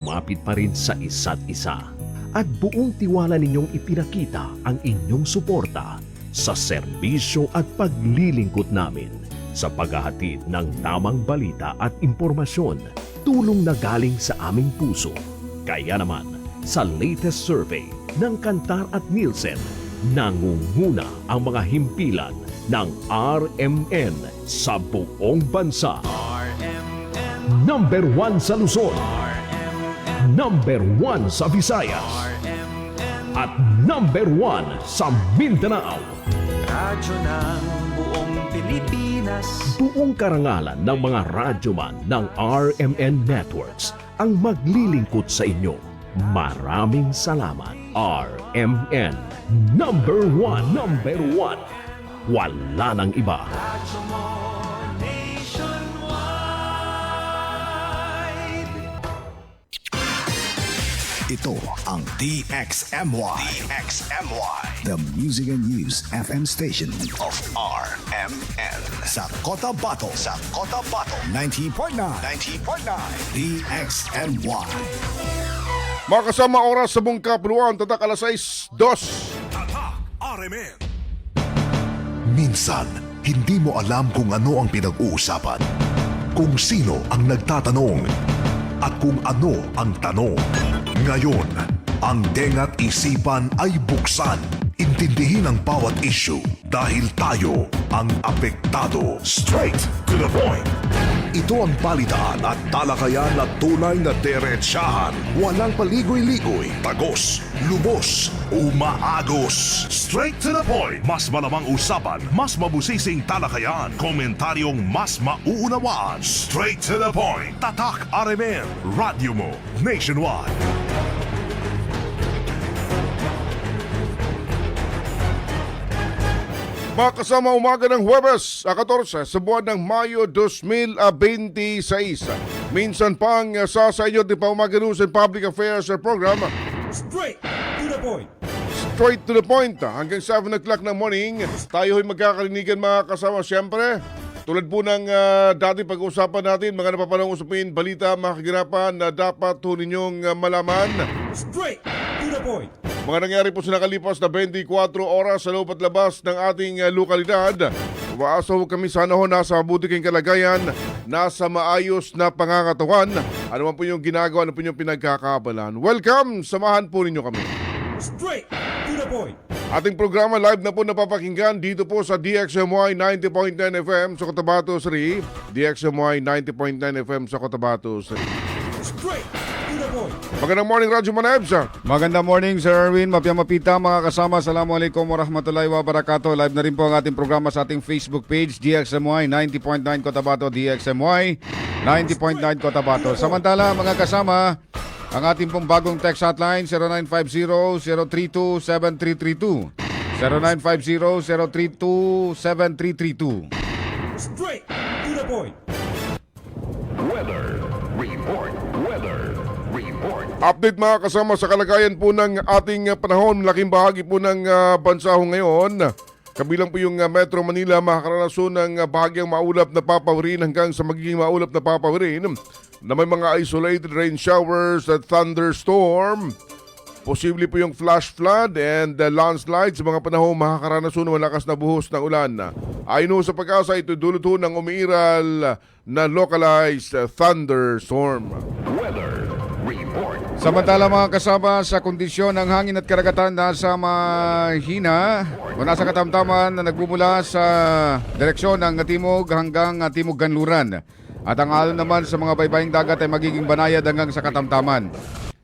Mapit pa rin sa isa't isa at buong tiwala ninyong ipinakita ang inyong suporta sa serbisyo at paglilingkod namin sa paghahatid ng tamang balita at impormasyon, tulong na galing sa aming puso. Kaya naman, sa latest survey ng Kantar at Nielsen, nangunguna ang mga himpilan ng RMN sa buong bansa. Number 1 sa Luzon, Number 1 sa Visayas, at Number 1 sa Mindanao. Radyo ng buong Pilipinas. Buong karangalan ng mga radyoman ng RMN Networks ang maglilingkod sa inyo. Maraming salamat. RMN Number 1. Number 1. Wala nang iba. Radyo mo nationwide. Ito ang DXMY. The Music and News FM station of RMN. Sa Cotabato. 90.9. DXMY. Mga kasama, oras sa buong kapuluan, tatak alas 6:02. RMN. Minsan, hindi mo alam kung ano ang pinag-uusapan, kung sino ang nagtatanong, at kung ano ang tanong. Ngayon, ang tenga't isipan ay buksan. Intindihin ang bawat issue dahil tayo ang apektado. Straight to the point. Ito ang balitaan at talakayan na tunay na diretsahan. Walang paligoy-ligoy, tagos, lubos, umaagos. Straight to the point. Mas malamang usapan, mas mabusising talakayan, komentaryong mas mauunawaan. Straight to the point. Tatak RMN. Radyo mo nationwide. Mga kasama, umaga ng Huwebes, 14 sa buwan ng Mayo 2026. Minsan pang sa inyo di pa umaga news and public affairs program. Straight to the point. Straight to the point. Hanggang 7 o'clock ng morning, tayo ay magkakalinigan mga kasama. Siyempre, tulad po ng dati pag-uusapan natin, mga napapanong usapin, balita, mga kaganapan na dapat po ninyong malaman. Straight to the point. Mga nangyari po sa nakalipas na 24 oras sa loob at labas ng ating lokalidad. Umaasa ho kami sana ho nasa mabuti kayong kalagayan, nasa maayos na pangangatawan. Ano man po yung ginagawa, ano po yung pinagkakabalan. Welcome! Samahan po ninyo kami. Straight to the point. Ating programa live na po napapakinggan dito po sa DXMY 90.9 FM sa Cotabato City. DXMY 90.9 FM sa Cotabato City. Straight to the point. Magandang morning, Radyo Manebs. Magandang morning, Sir Erwin. Mapiyamapita, mga kasama. Assalamualaikum warahmatullahi wabarakatuh. Live na rin po ang ating programa sa ating Facebook page, DXMY 90.9 Cotabato, DXMY 90.9 Cotabato. Samantala, mga kasama, ang ating pong bagong text hotline, 0950-032-7332. 0950-032-7332. Straight to the point. Update mga kasama sa kalagayan po ng ating panahon. Laking bahagi po ng bansa ho ngayon. Kabilang po yung Metro Manila, makakaranason ng bahagyang maulap na papawirin hanggang sa magiging maulap na papawirin na may mga isolated rain showers at thunderstorm. Posible po yung flash flood and landslide sa mga panahon makakaranason ng malakas na buhos ng ulan. Ayon ho sa pag-asa, ito dulot ho ng umiiral na localized thunderstorm. Samantala, mga kasama, sa kondisyon ng hangin at karagatan nasa mahina o nasa katamtaman na nagbumula sa direksyon ng timog hanggang timog kanluran. At ang alon naman sa mga baybaying dagat ay magiging banayad hanggang sa katamtaman.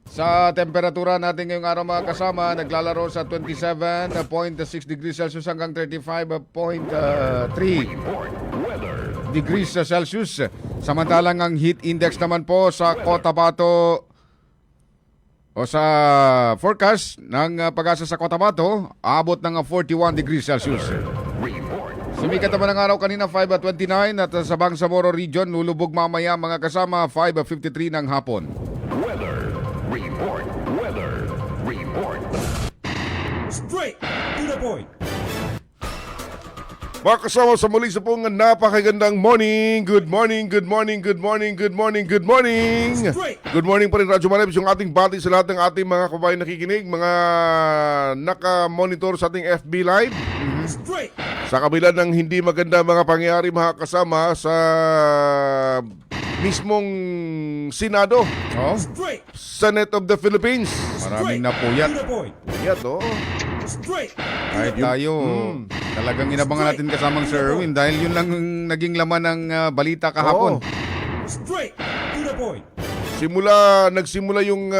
Sa temperatura natin ngayong araw, mga kasama, naglalaro sa 27.6 degrees Celsius hanggang 35.3 degrees Celsius. Samantalang ang heat index naman po sa Cotabato o sa forecast ng pag-asa sa Cotabato, abot ng 41 degrees Celsius. Sumikat naman ang araw kanina 5:29 at sa Bangsamoro region, lulubog mamaya, mga kasama, 5:53 ng hapon. Straight to the point. Mga kasama sa muli sa pong napakagandang morning. Good morning, good morning, good morning, good morning, good morning. Good morning pa rin Radyo Manebs, yung ating bati sa lahat ng ating mga kababayan nakikinig, mga naka-monitor sa ating FB Live. Straight. Sa kabila ng hindi maganda mga pangyayari mga kasama sa mismong Senado, Straight. Senate of the Philippines. Maraming napuyat. To the point. Yan, no? Straight. Kahit tayo, talagang inabangan natin kasamang Sir Erwin dahil yun lang yung naging laman ng balita kahapon. Oo. Straight. To the point. Nagsimula yung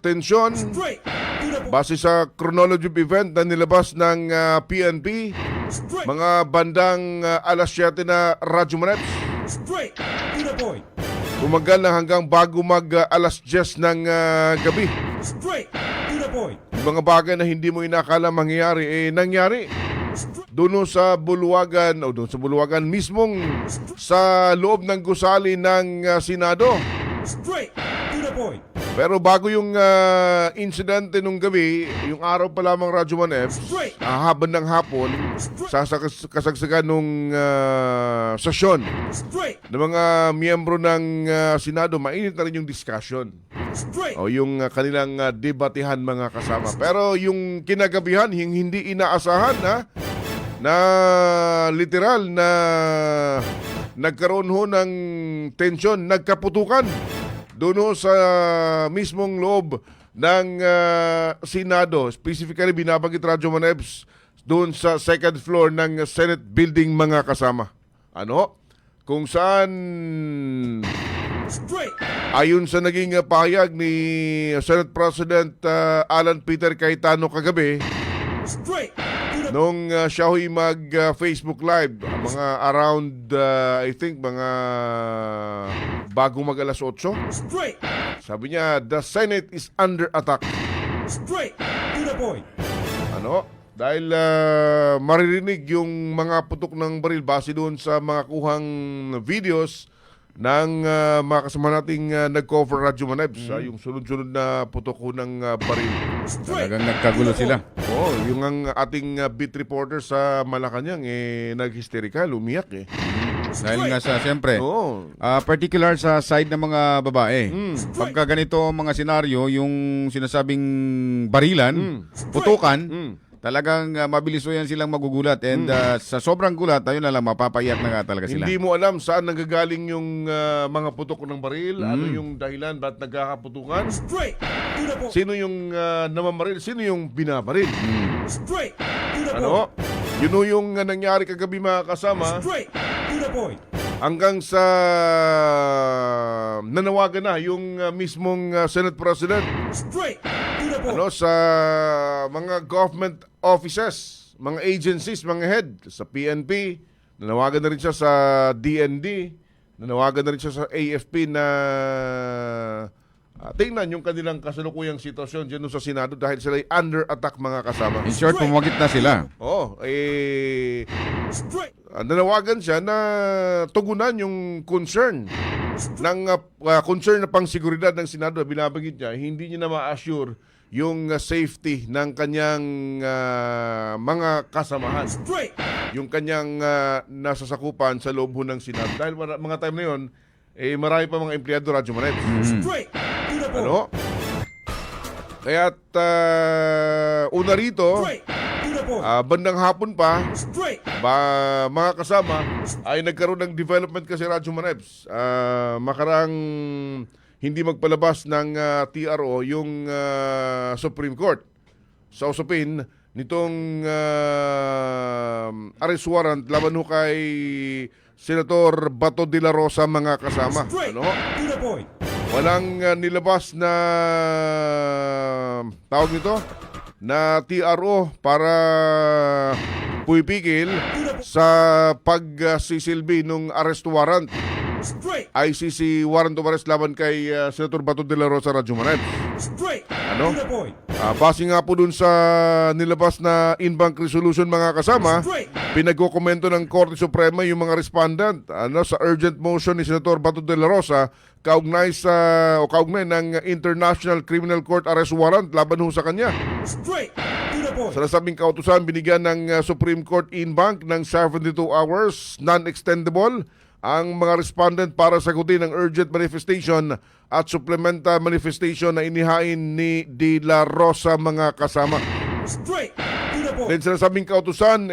tensyon Straight. To the point. base sa chronology of event na nilabas ng PNP, Straight. mga bandang alas 7 na Radyo Manebs. Straight. To the point. Tumagal na hanggang bago mag alas 10 ng gabi. Straight. To the point. Yung mga bagay na hindi mo inakala mangyayari, nangyari. Doon sa Bulwagan, mismong sa loob ng gusali ng Senado. Straight. To the point. Pero bago yung insidente nung gabi, yung araw pa lamang Radyo Manebs, haban ng hapon, sa kasagsagan nung sesyon Straight. ng mga miyembro ng Senado, mainit na rin yung discussion Straight. o yung kanilang debatihan mga kasama. Pero yung kinagabihan, yung hindi inaasahan na literal na nagkaroon ho ng tensyon, nagkaputukan doon ho sa mismong loob ng Senado. Specifically, binabagit Radyo Manebs doon sa second floor ng Senate building mga kasama. Ano? Kung saan Straight. ayon sa naging pahayag ni Senate President Alan Peter Cayetano kagabi, Straight. nung siya ho'y mag-Facebook Live, mga around, I think, mga bago mag alas 8, Straight. sabi niya, the Senate is under attack. Straight. To the point. Ano? Dahil maririnig yung mga putok ng baril base doon sa mga kuhang videos ng mga kasama nating nag-cover Radyo Manebs, yung sunod-sunod na putok ho ng baril. Straight. Talagang nagkagulo sila. Oo, yung ang ating beat reporter sa Malacanang, nag-hysterical, umiyak Dahil nga sa, siyempre, Oo. particular sa side ng mga babae. Pagka ganito ang mga senaryo, yung sinasabing barilan, putukan, talagang mabilis yan silang magugulat. And sa sobrang gulat, ayun na lang, mapapaiyak na nga talaga sila. Hindi mo alam saan nanggagaling yung mga putok ng baril, ano yung dahilan, ba't nagkakaputukan, Straight. To the point. sino yung namamaril, sino yung binabaril. Straight. To the point. Ano? Yun ho yung nangyari kagabi mga kasama, Straight. To the point. hanggang sa nanawagan na yung mismong Senate President Straight. To the point. sa mga government offices, mga agencies, mga head sa PNP, nanawagan na rin siya sa DND, nanawagan na rin siya sa AFP na tingnan yung kanilang kasalukuyang sitwasyon dyan sa Senado dahil sila ay under attack mga kasama. In short, pumagit na sila. Straight. Nanawagan siya na tugunan yung concern ng concern na pangseguridad ng Senado. Binabagit niya, hindi niya na ma-assure yung safety ng kanyang mga kasamahan, Straight. yung kanyang nasasakupan sa loob ho ng Senado. Dahil mga time na yun, marami pa mga empleyado Radyo Manebs. Straight. To the point. Ano? Kaya't una rito, Straight. To the point. bandang hapon pa, Straight. mga kasama ay nagkaroon ng development kasi Radyo Manebs. Makarang hindi magpalabas ng TRO yung Supreme Court sa usapin nitong arrest warrant laban ho kay Senator Bato de la Rosa mga kasama. Straight. Ano? To the point. Walang nilabas na tawag nito na TRO para puipigil sa pagsisilbi nung arrest warrant. Straight. ICC warrant of arrest laban kay Senator Bato de la Rosa Radyo Manebs. Straight. Ano? To the point. Base nga po dun sa nilabas na in-bank resolution mga kasama, Straight. pinagkukomento ng Korte Suprema yung mga respondent sa urgent motion ni Senator Bato de la Rosa kaugnay ng International Criminal Court arrest warrant laban ho sa kanya. Straight. To the point. point. Sa nasabing kautusan, binigyan ng Supreme Court in bank ng 72 hours, non-extendable, ang mga respondent para sagutin ang urgent manifestation at supplemental manifestation na inihain ni De La Rosa mga kasama. Straight to the point. Then sa nasabing kautusan,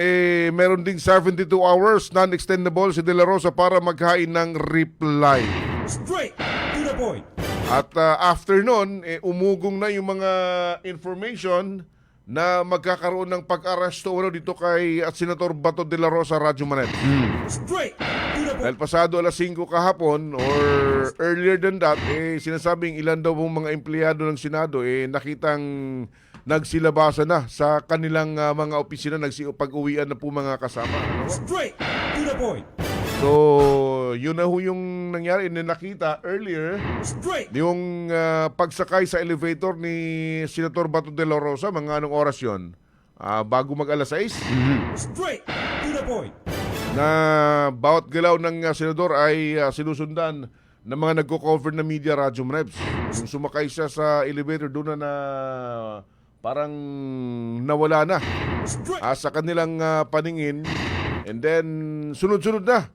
meron ding 72 hours, non-extendable si De La Rosa para maghain ng reply. Straight to the point. At after nun, umugong na yung mga information na magkakaroon ng pag-aresto dito kay at Senator Bato de la Rosa Radyo Manet. Straight to the point. Dahil pasado alas 5 kahapon or earlier than that, sinasabing ilan daw pong mga empleyado ng Senado nakitang nagsilabasa na sa kanilang mga opisina, pag-uwian na po mga kasama. Ano? Straight to the point. So, yun na ho yung nangyari na nakita earlier. Straight. Yung pagsakay sa elevator ni Senator Bato de la Rosa, mga anong oras yun? Bago mag alas 6? Straight to the point. Na bawat galaw ng senador ay sinusundan ng mga nagko-cover na media, Radyo Mrebs. Yung sumakay siya sa elevator, doon na parang nawala na Straight. sa kanilang paningin. And then, sunod-sunod na.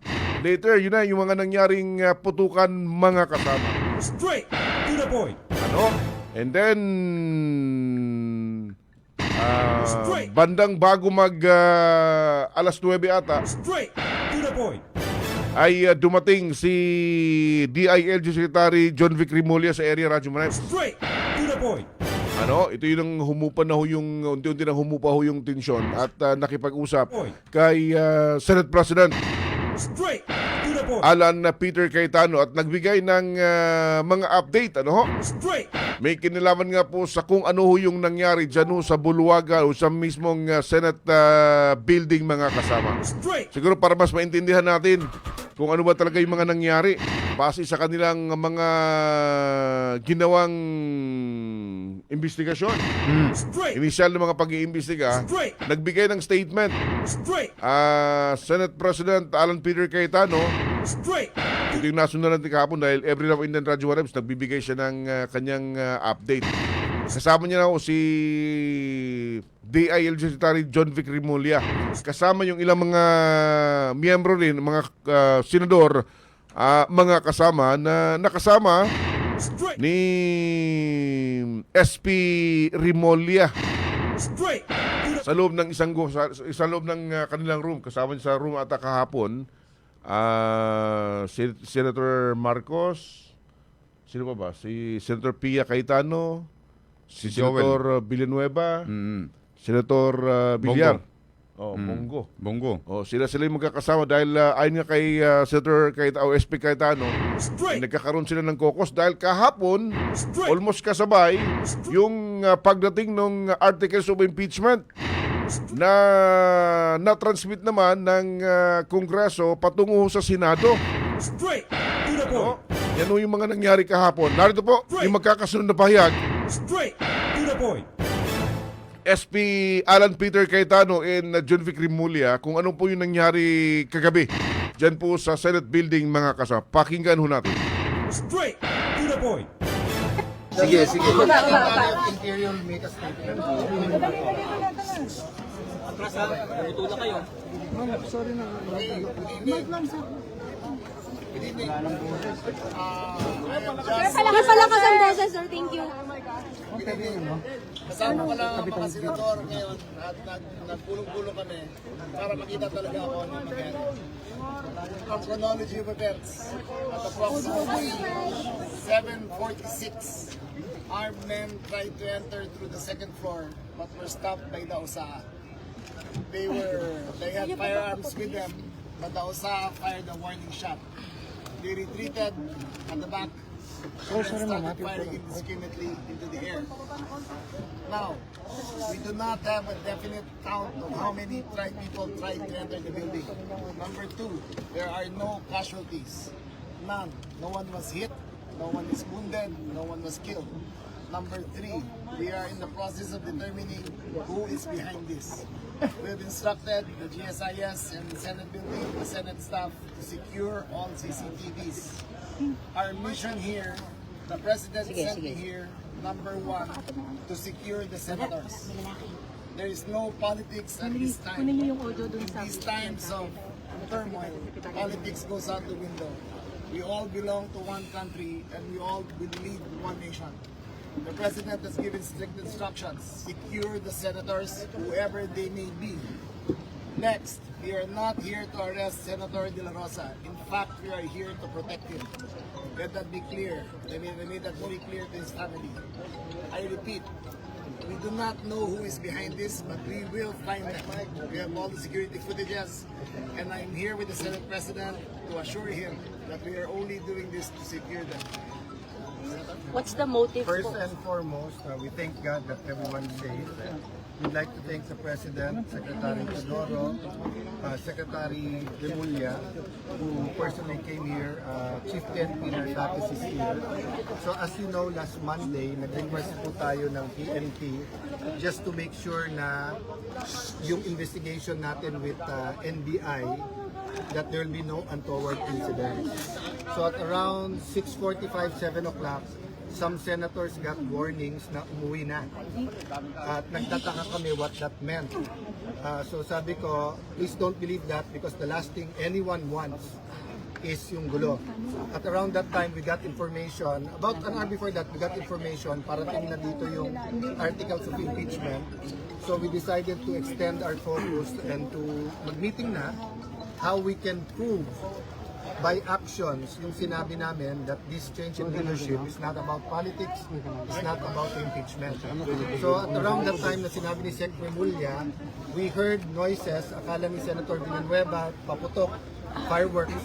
Later, yun na yung mga nangyaring putukan mga kasama. Straight to the point. Ano? And then, bandang bago mag alas 9 ata, Straight to the point. ay dumating si DILG Secretary John Vic Rimulya sa area, Radyo Manay. Straight to the point. Ano? Ito yung humupa na ho yung, unti-unti na humupa ho yung tensyon at nakipag-usap Oy. kay Senate President Straight to the point. Alan Peter Cayetano at nagbigay ng mga update. Ano ho? Straight. May kinalaman nga po sa kung ano ho yung nangyari dyan ho sa Buluwaga o sa mismong Senate building mga kasama. Straight. Siguro para mas maintindihan natin kung ano ba talaga yung mga nangyari base sa kanilang mga ginawang investigasyon. Straight. Initial na mga pag-iimbestiga, Straight. nagbigay ng statement Straight. Senate President Alan Peter Cayetano. Straight. Ito yung nasundan natin kahapon dahil every now and then Radio Warems nagbibigay siya ng kanyang update. Kasama niya na ako si DILG Secretary John Vic Rimulya. Kasama yung ilang mga miyembro rin, mga senador, mga kasama na nakasama Straight. ni SP Rimulya Straight. sa loob ng sa loob ng kanilang room. Kasama niya sa room ata kahapon. Senator Marcos, sino pa ba? Si Senator Pia Cayetano, si Senator Villanueva, Senator Villar. Bongo. Bongo. Sila yung magkakasama dahil ayon nga kay Senator Cayetano o SP Cayetano, Straight. nagkakaroon sila ng caucus dahil kahapon Straight. almost kasabay yung pagdating ng articles of impeachment na na-transmit naman ng Kongreso patungo sa Senado. Straight to the No? point. Yan ho yung mga nangyari kahapon. Narito po yung magkakasunod na pahayag. Straight to the point. SP Alan Peter Cayetano and John Vic Rimulya kung ano po yung nangyari kagabi dyan po sa Senate building mga kasama. Pakinggan ho natin. Straight to the point. Sige, sige. Sir, palakas ang boses, sir. Thank you. Kasama ko lang ang mga senador ngayon at nagpulong-pulong kami para makita talaga ako ano yung nangyari. Ang chronology of events at approximately 7:46, armed men tried to enter through the second floor but were stopped by the OSA. They had firearms with them, but the OSA fired a warning shot. They retreated at the back and started firing indiscriminately into the air. Now, we do not have a definite count of how many people tried to enter the building. Number two, there are no casualties. None. No one was hit, no one is wounded, no one was killed. Number three, we are in the process of determining who is behind this. We have instructed the GSIS and the Senate building, the Senate staff to secure all CCTVs. Our mission here, the President sent me here, number one, to secure the senators. There is no politics at this time. Kunin niyo yung audio dun In sa... these times of turmoil, politics goes out the window. We all belong to one country and we all believe in one nation. The President has given strict instructions. Secure the senators, whoever they may be. Next, we are not here to arrest Senator De La Rosa. In fact, we are here to protect him. Let that be clear. I made that very clear to his family. I repeat, we do not know who is behind this, but we will find them. We have all the security footages, and I'm here with the Senate President to assure him that we are only doing this to secure them. What's the motive First po? and foremost, we thank God that everyone's safe. We'd like to thank the President, Secretary Teodoro, Secretary Remulla, who personally came here. Chief PNP Narcotics is here. So as you know, last Monday, nag-request po tayo ng PNP just to make sure na yung investigation natin with NBI that there will be no untoward incidents. So at around 6:45, 7 o'clock, some senators got warnings na umuwi na. At nagtataka kami what that meant. So sabi ko, please don't believe that because the last thing anyone wants is yung gulo. At around that time, we got information, about an hour before that, we got information, parating na dito yung articles of impeachment. So we decided to extend our focus and to mag-meeting na how we can prove by actions yung sinabi namin that this change in leadership is not about politics, it's not about impeachment. So at around that time na sinabi ni Sec. Remulla, we heard noises, akala ni Senator Villanueva, paputok, fireworks,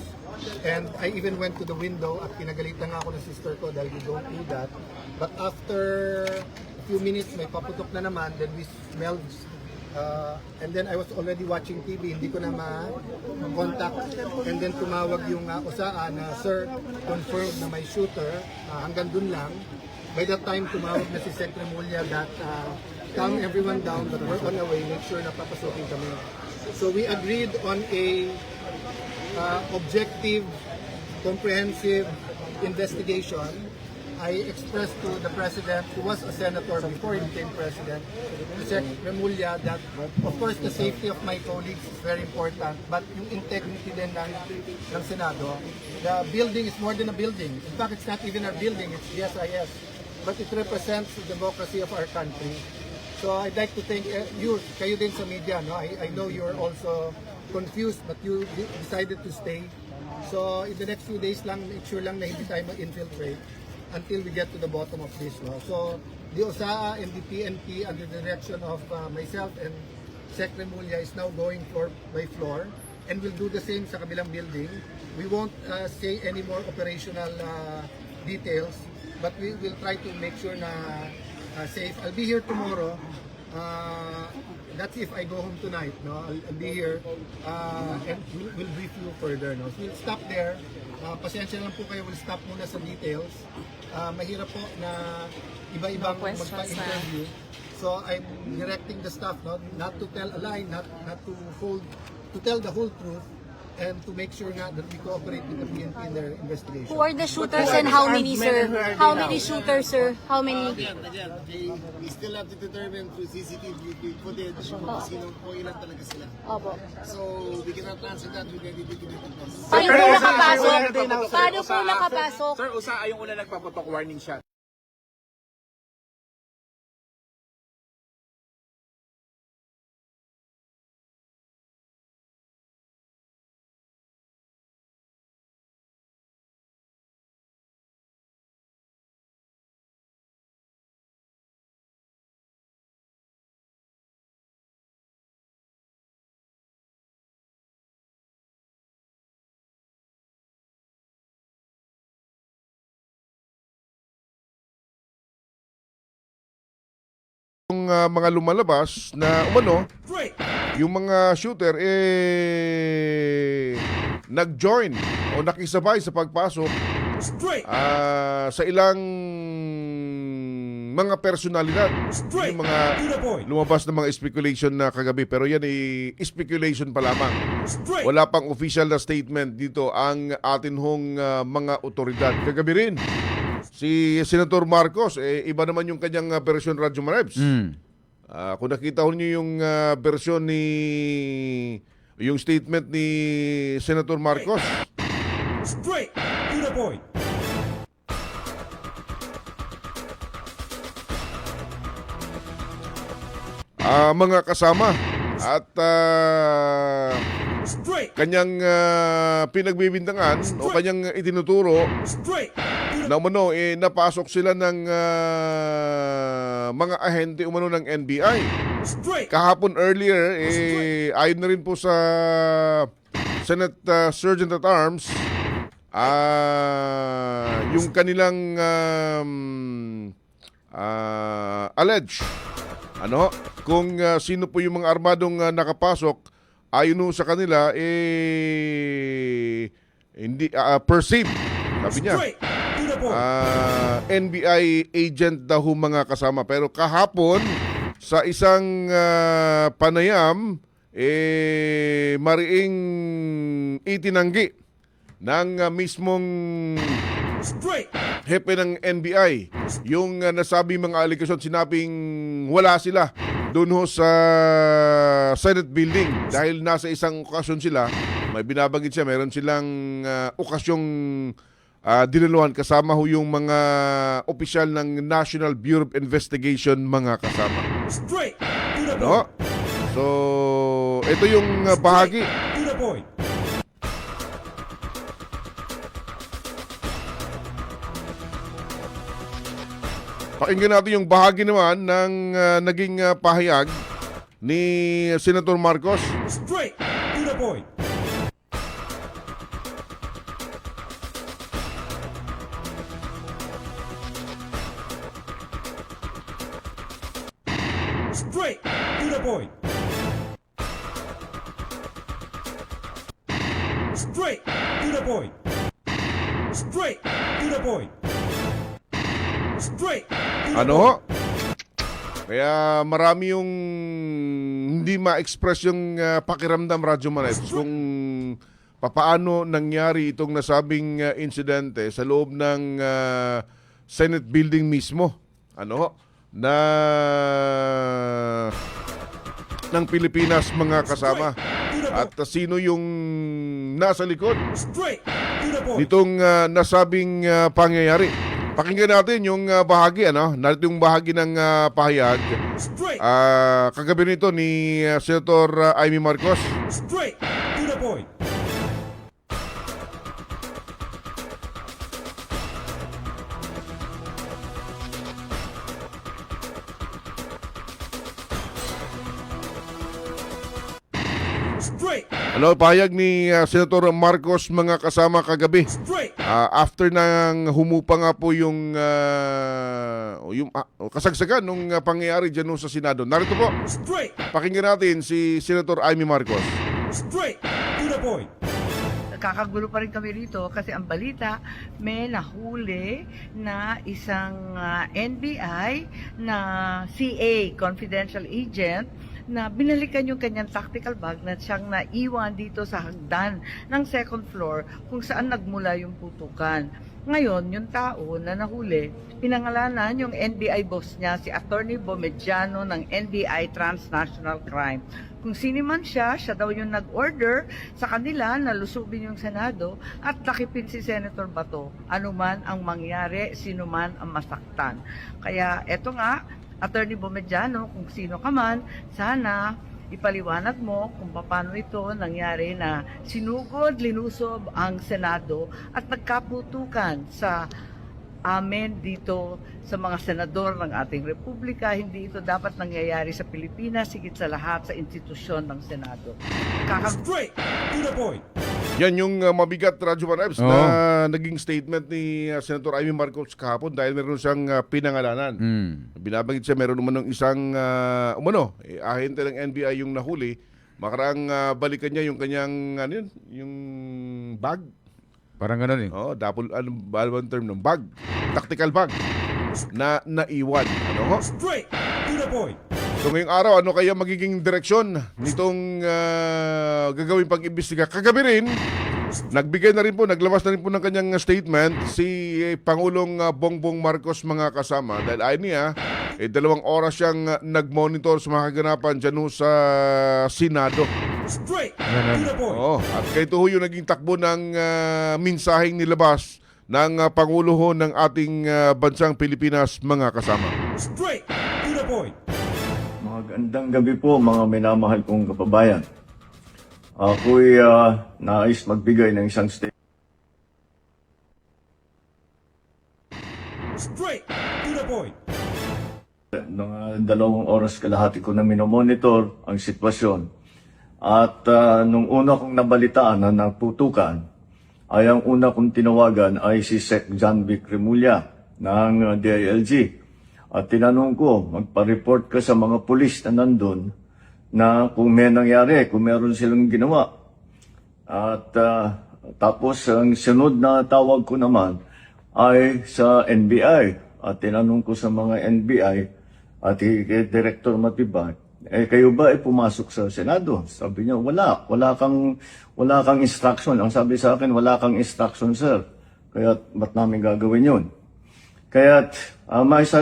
and I even went to the window at pinagalitan nga ako ng sister ko dahil we don't do that. But after a few minutes, may paputok na naman, then we smelled and then I was already watching TV, hindi ko na ma-contact. And then tumawag yung USAA na, sir, confirmed na may shooter, hanggang dun lang. By that time, tumawag na si Sec. Remulla that calm everyone down, but we're on our way, make sure na papasukin kami. So we agreed on a objective, comprehensive investigation. I expressed to the President, who was a senator before he became President, Sec. Remulla, that of course the safety of my colleagues is very important, but yung integrity din ng Senado. The building is more than a building. In fact, it's not even our building, it's GSIS. But it represents the democracy of our country. So I'd like to thank you, kayo din sa media. No? I know you're also confused, but you decided to stay. So in the next few days lang, make sure lang na hindi tayo mag-infiltrate until we get to the bottom of this. No? So the OSAA and the PNP under the direction of myself and Sec. Remulla is now going floor by floor and we'll do the same sa kabilang building. We won't say any more operational details, but we will try to make sure na safe. I'll be here tomorrow. That's if I go home tonight. No, I'll be here and we'll brief you further. No, so we'll stop there. Pasensya lang po kayo. We'll stop muna sa details. Mahirap po na iba-ibang magpa-interview. So I'm directing the staff, no, not to tell a lie, not to tell the whole truth, and to make sure nga that we cooperate with the PNP in their investigation. Who are the shooters and how many, sir? How many shooters, sir? How many? Again, we still have to determine through CCTV footage kung sino po ilan talaga sila. Opo. So we cannot answer that with any definitive witness. Paano po nakapasok? Paano po nakapasok? Sir, USAA yung una nagpapatok warning shot. Yung mga lumalabas na umano, Straight. yung mga shooter nag-join o nakisabay sa pagpasok Straight. sa ilang mga personalidad. Straight. Yung mga To the point. lumabas na mga speculation na kagabi, pero yan ay speculation pa lamang. Straight. Wala pang official na statement dito ang atin hong mga otoridad. Kagabi rin, si Senator Marcos, iba naman yung kanyang version Radyo Marebs. Kung nakita ho niyo yung version yung statement ni Senator Marcos, Straight to the point. mga kasama at Straight. kanyang pinagbibintangan o kanyang itinuturo Straight. na umano napasok sila ng mga ahente umano ng NBI. Straight. Kahapon earlier, ayon na rin po sa Senate Sergeant at Arms, yung kanilang alleged, kung sino po yung mga armadong nakapasok, ayon ho sa kanila, hindi, perceived, sabi niya, Straight to the point. NBI agent daw ho mga kasama. Pero kahapon, sa isang panayam, mariing itinanggi ng mismong Straight. hepe ng NBI yung nasabi mga aligasyon. Sinabing wala sila doon ho sa Senate building dahil nasa isang okasyon sila. May binabanggit siya, meron silang okasyong dinaluhan kasama ho yung mga opisyal ng National Bureau of Investigation mga kasama. Straight to the point. So, ito yung bahagi. To the point. Pakinggan natin yung bahagi naman ng naging pahayag ni Senator Marcos. Straight to the point. Straight to the point. Straight to the point. Straight to the point. Straight to the Ano ho? point. Kaya marami yung hindi ma-express yung pakiramdam, Radyo Manay, kung papaano nangyari itong nasabing insidente sa loob ng Senate building mismo. Ano ho? Na ng Pilipinas mga kasama. At sino yung nasa likod Straight to the point. nitong nasabing pangyayari. Pakinggan natin yung bahagi, narito yung bahagi ng pahayag. Straight. Kagabi nito ni Senator Amy Marcos. Straight to the point. Straight. Pahayag ni Senator Marcos mga kasama kagabi. Straight. After nang humupa nga po yung kasagsagan nung pangyayari dyan sa Senado. Narito po, Straight. pakinggan natin si Senator Amy Marcos. Straight to the point. Kakagulo pa rin kami rito kasi ang balita may nahuli na isang NBI na CA, confidential agent, na binalikan yung kanyang tactical bag na siyang naiwan dito sa hagdan ng second floor kung saan nagmula yung putukan. Ngayon, yung tao na nahuli, pinangalanan yung NBI boss niya, si Attorney Bomediano ng NBI Transnational Crime. Kung sino man siya daw yung nag-order sa kanila na lusubin yung Senado at takipin si Senator Bato. Ano man ang mangyari, sino man ang masaktan. Kaya eto nga, Attorney Bomediano, kung sino ka man, sana ipaliwanag mo kung paano ito nangyari na sinugod, linusob ang Senado at nagkaputukan sa amin dito sa mga senador ng ating republika. Hindi ito dapat nangyayari sa Pilipinas, higit sa lahat sa institusyon ng Senado. Straight to the point. Yan yung mabigat, Radyo Manay, na naging statement ni Senator Amy Marcos kahapon dahil meron siyang pinangalanan. Binabanggit siya, meron umanong isang ahente ng NBI yung nahuli. Makarang balikan niya yung kanyang yung bag. Parang ganun eh. Double term ng bag. Tactical bag na naiwan. Straight to the point. So ngayong araw, ano kaya magiging direksyon nitong gagawin pag-imbestiga? Kagabi rin, naglabas na rin po ng kanyang statement si Pangulong Bongbong Marcos mga kasama. Dahil ayon niya, 2 oras siyang nag-monitor sa mga kaganapan dyan ho sa Senado. Straight to the point. Oo, at kayo ho yung naging takbo ng mensaheng nilabas ng Pangulo ho ng ating bansang Pilipinas, mga kasama. Straight to the point. Magandang gabi po mga minamahal kong kababayan. Ako'y nais magbigay ng isang statement. Straight to the point. Mga 2 oras kalahati ko na minomonitor ang sitwasyon. At nung una kong nabalitaan na naputukan, ay ang una kong tinawagan ay si Sec. John Vic Remulla ng DILG. At tinanong ko, magpa-report ka sa mga pulis na nandun na kung may nangyari, kung meron silang ginawa. At tapos ang sunod na tawag ko naman ay sa NBI. At tinanong ko sa mga NBI at kay Director Matibag, kayo ba ay pumasok sa Senado? Sabi niya, wala kang instruction. Ang sabi sa akin, wala kang instruction, sir. Kaya ba't namin gagawin yun? Kaya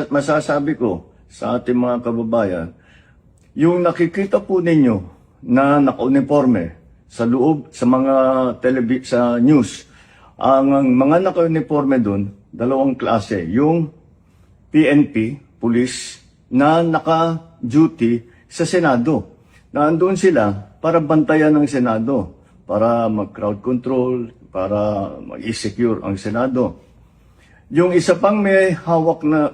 masasabi ko sa ating mga kababayan, yung nakikita po ninyo na naka-uniforme sa loob, sa mga sa news, ang mga naka-uniforme doon, 2 klase. Yung PNP, police, na naka-duty sa Senado. Nandoon sila para bantayan ng Senado, para mag-crowd control, para mag-secure ang Senado. Yung isa pang may hawak na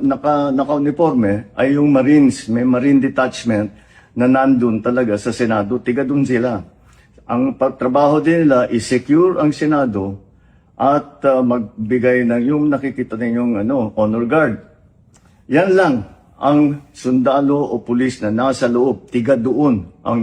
naka-uniforme ay yung Marines, may Marine Detachment na nandun talaga sa Senado, tiga dun sila. Ang pagtrabaho din nila is secure ang Senado at magbigay ng yung nakikita ninyong honor guard. Yan lang ang sundalo o pulis na nasa loob, tiga doon ang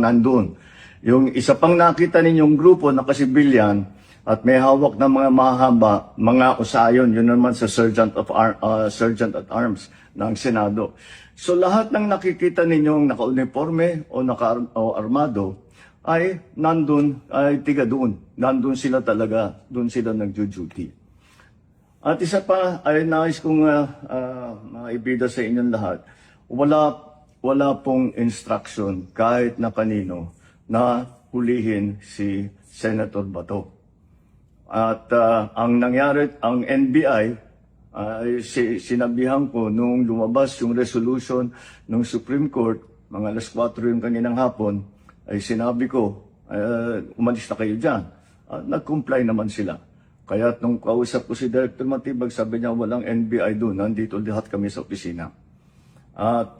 nandun. Yung isa pang nakita ninyong grupo na kasibilyan at may hawak ng mga mahaba, mga usayon, yun naman sa Sergeant at Arms ng Senado. So lahat ng nakikita ninyong naka-uniforme o naka-armado ay nandun, ay tiga doon. Nandun sila talaga, doon sila nagjo-duty. At isa pa ay nais kong maibida sa inyong lahat, wala pong instruction kahit na kanino na hulihin si Senator Bato. At ang nangyari, ang NBI, sinabihan ko nung lumabas yung resolution ng Supreme Court, mga alas 4 yung kaninang hapon, ay sinabi ko, umalis na kayo dyan. Nag-comply naman sila. Kaya nung kausap ko si Director Matibag, sabi niya walang NBI doon, nandito lahat kami sa opisina. At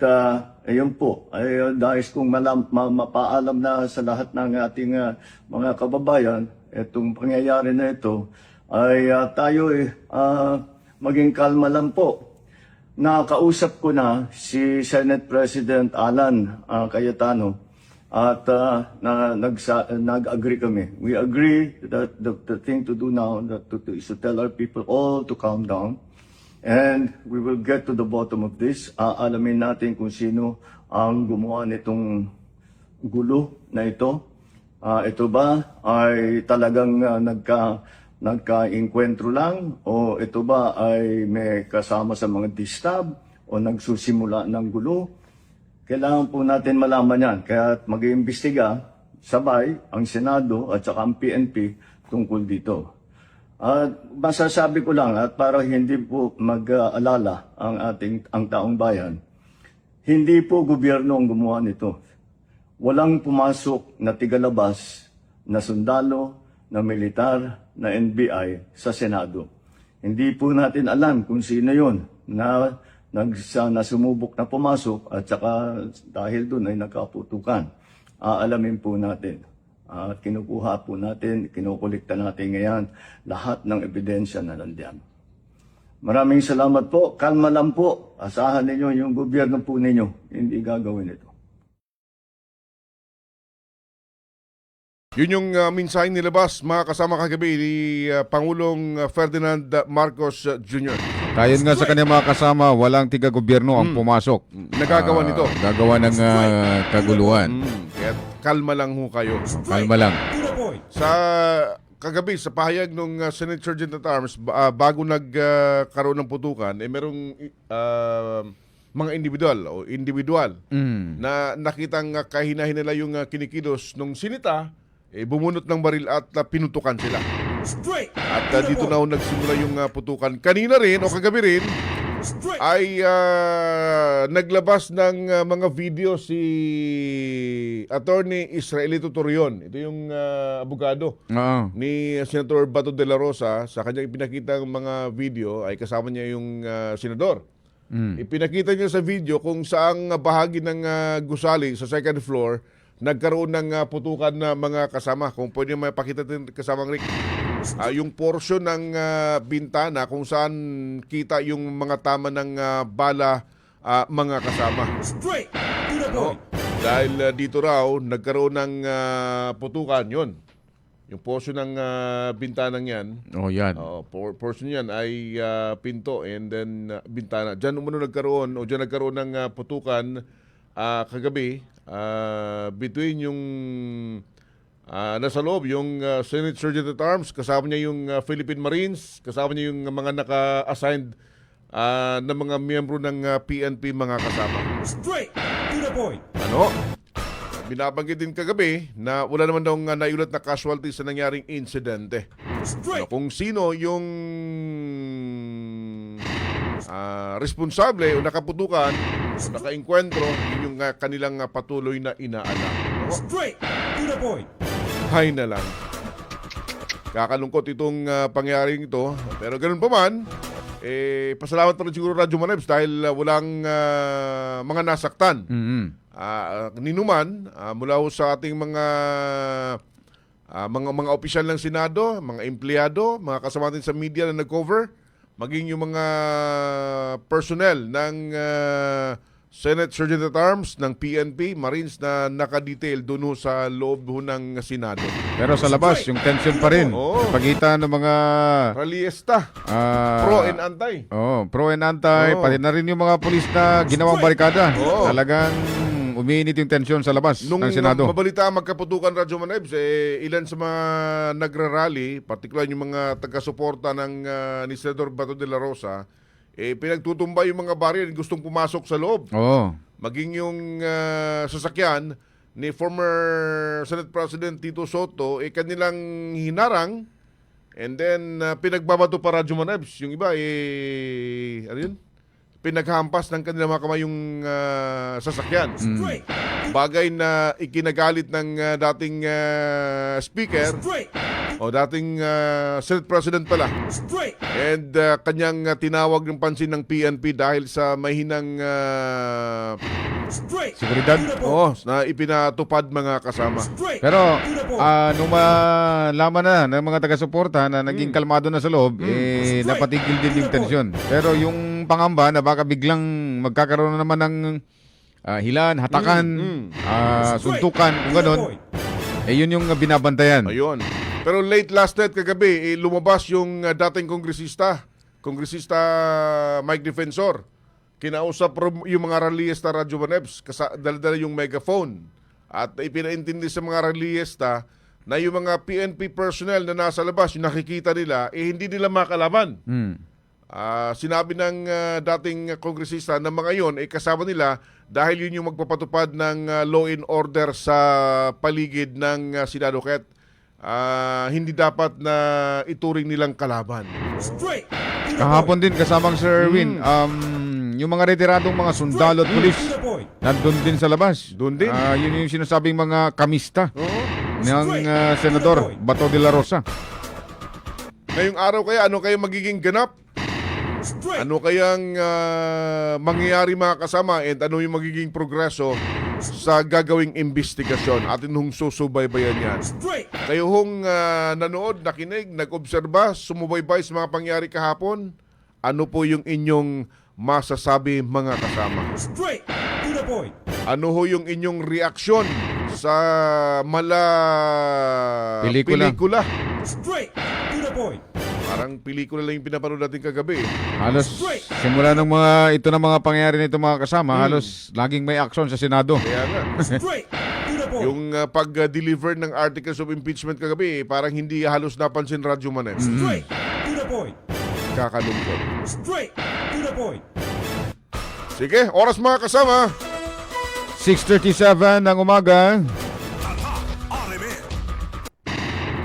ayun po, ay nais kong mapaalam na sa lahat ng ating mga kababayan, itong pangyayari na ito, ay tayo maging kalma lang po. Nakausap ko na si Senate President Alan Cayetano at nag-agree kami. We agree that the thing to do now is to tell our people all to calm down. And we will get to the bottom of this. Alamin natin kung sino ang gumawa nitong gulo na ito. Ito ba ay talagang nagka-inkwentro lang? O ito ba ay may kasama sa mga distab? O nagsusimula ng gulo? Kailangan po natin malaman yan. Kaya mag-iimbestiga sabay ang Senado at saka ang PNP tungkol dito. Masasabi ko lang at para hindi po mag-alala ang taong bayan, hindi po gobyerno ang gumawa nito. Walang pumasok na tigalabas na sundalo, na militar, na NBI sa Senado. Hindi po natin alam kung sino yun na sumubok na pumasok at saka dahil doon ay nagkaputukan. Aalamin po natin. At kinukuha po natin, kinukulikta natin ngayon lahat ng ebidensya na nandiyan. Maraming salamat po. Kalma lang po. Asahan ninyo yung gobyerno po ninyo. Hindi gagawin ito. Yun yung mensaheng nilabas, mga kasama kagabi ni Pangulong Ferdinand Marcos Jr. Kayon nga sa kanyang mga kasama, walang tiga-gobyerno ang pumasok. Nagagawa nito. Gagawa ng kaguluhan. Kaya kalma lang ho kayo. Kalma lang. To the point. Sa kagabi, sa pahayag ng Senate Sergeant at Arms, bago nagkaroon ng putukan, merong mga individual na nakitang kahina-hinala yung kinikilos nung sinita, bumunot ng baril at pinutukan sila. Straight At to the dito point. na ho nagsimula yung putukan. Kanina rin o kagabi rin Straight. ay naglabas ng mga video si Attorney Israelito Torion. Ito yung abogado Oo. ni Senator Bato de la Rosa. Sa kanyang ipinakita mga video ay kasama niya yung senador. Ipinakita niya sa video kung saang bahagi ng gusali sa second floor nagkaroon ng putukan na mga kasama. Kung pwede may pakita din kasamang Rick. Yung portion ng bintana kung saan kita yung mga tama ng bala mga kasama. Straight to the No? point. Dahil dito raw nagkaroon ng putukan yon. Yung portion ng bintanang yan, Oh, yan. portion yan ay pinto and then bintana. Diyan umano nagkaroon ng putukan kagabi between yung nasa loob yung Senate Sergeant at Arms, kasama niya yung Philippine Marines, kasama niya yung mga naka-assigned na mga miyembro ng PNP mga kasama. Straight to the point. Ano? Binabanggit din kagabi na wala naman daw naiulat na casualty sa nangyaring insidente. Straight. Kung sino yung responsable o nakaputukan o nakainkwentro, yun yung kanilang patuloy na inaalam. Straight to the point. Hay na lang. Kakalungkot itong pangyaring ito. Pero ganun pa man, pasalamat na rin siguro Radyo Manebs dahil walang mga nasaktan. Ninuman, mula ho sa ating mga opisyal ng Senado, mga empleyado, mga kasama natin sa media na nag-cover, maging yung mga personnel ng Senate Sergeant at Arms, ng PNP, Marines na nakadetail doon ho sa loob ho ng Senado. Pero sa labas, yung tension pa rin. Oo. Sa pagitan ng mga Raliesta, ah, pro and anti. pro and anti, Oo. pati na rin yung mga pulis na ginawang barikada. Oo. Talagang umiinit yung tension sa labas Nung ng Senado. mabalita magkaputukan Radyo Manebs, ilan sa mga nagrarally, particular yung mga taga-suporta ng ni Senador Bato de la Rosa, pinagtutumba yung mga baril, gustong pumasok sa loob. Oo. Maging yung sasakyan ni former Senate President Tito Soto, kanilang hinarang and then pinagbabato pa Radyo Manebs. Yung iba, ano yun? Pinaghampas ng kanilang mga kamay yung sasakyan. Straight. Bagay na ikinagalit ng dating speaker Straight. o dating Senate President pala. Straight. And kanyang tinawag ng pansin ng PNP dahil sa mahinang Straight. Seguridad. To the point. na ipinatupad mga kasama. Straight. Pero to the point. nung malaman na ng mga taga-suporta na naging kalmado na sa loob, napatigil din yung tensyon. Pero yung pangamba na baka biglang magkakaroon na naman ng hilan, hatakan, suntukan, kung ganon, yun yung binabantayan. Ayun. Pero late last night kagabi, lumabas yung dating kongresista Mike Defensor. Kinausap yung mga rallyista Radyo Manebs, dala-dala yung megaphone. At ipinaintindi sa mga rallyista na yung mga PNP personnel na nasa labas, yung nakikita nila, hindi nila makalaman. Sinabi ng dating kongresista na mga yon kasama nila dahil yun yung magpapatupad ng law and order sa paligid ng Senado. Kaya't hindi dapat na ituring nilang kalaban. Straight. Kahapon din kasamang Sir Erwin, yung mga retiradong mga sundalo at pulis To the point. nandun din sa labas. Doon din. Yun yung sinasabing mga kamista Oo. ng Senador Bato de la Rosa. Ngayong araw kaya, ano kaya magiging ganap? Straight. Ano kayang mangyayari mga kasama and ano yung magiging progreso sa gagawing investigasyon? Atin hong susubaybayan yan. Straight. Kayo hong nanood, nakinig, nag-obserba, sumubaybay sa mga pangyari kahapon, ano po yung inyong masasabi mga kasama? Straight. To the point. Ano ho yung inyong reaksyon sa Pelikula. Straight. To the point. Parang pelikula lang yung pinapanood natin kagabi. Halos simula ng mga pangyayari nito mga kasama, halos laging may aksyon sa Senado. Kaya nga. Straight. To the point. Yung pag-deliver ng articles of impeachment kagabi, parang hindi halos napansin Radyo Manebs. Straight. To the point. Kakalungkot. Straight. To the point. Sige, oras mga kasama. 6:37 ng umaga.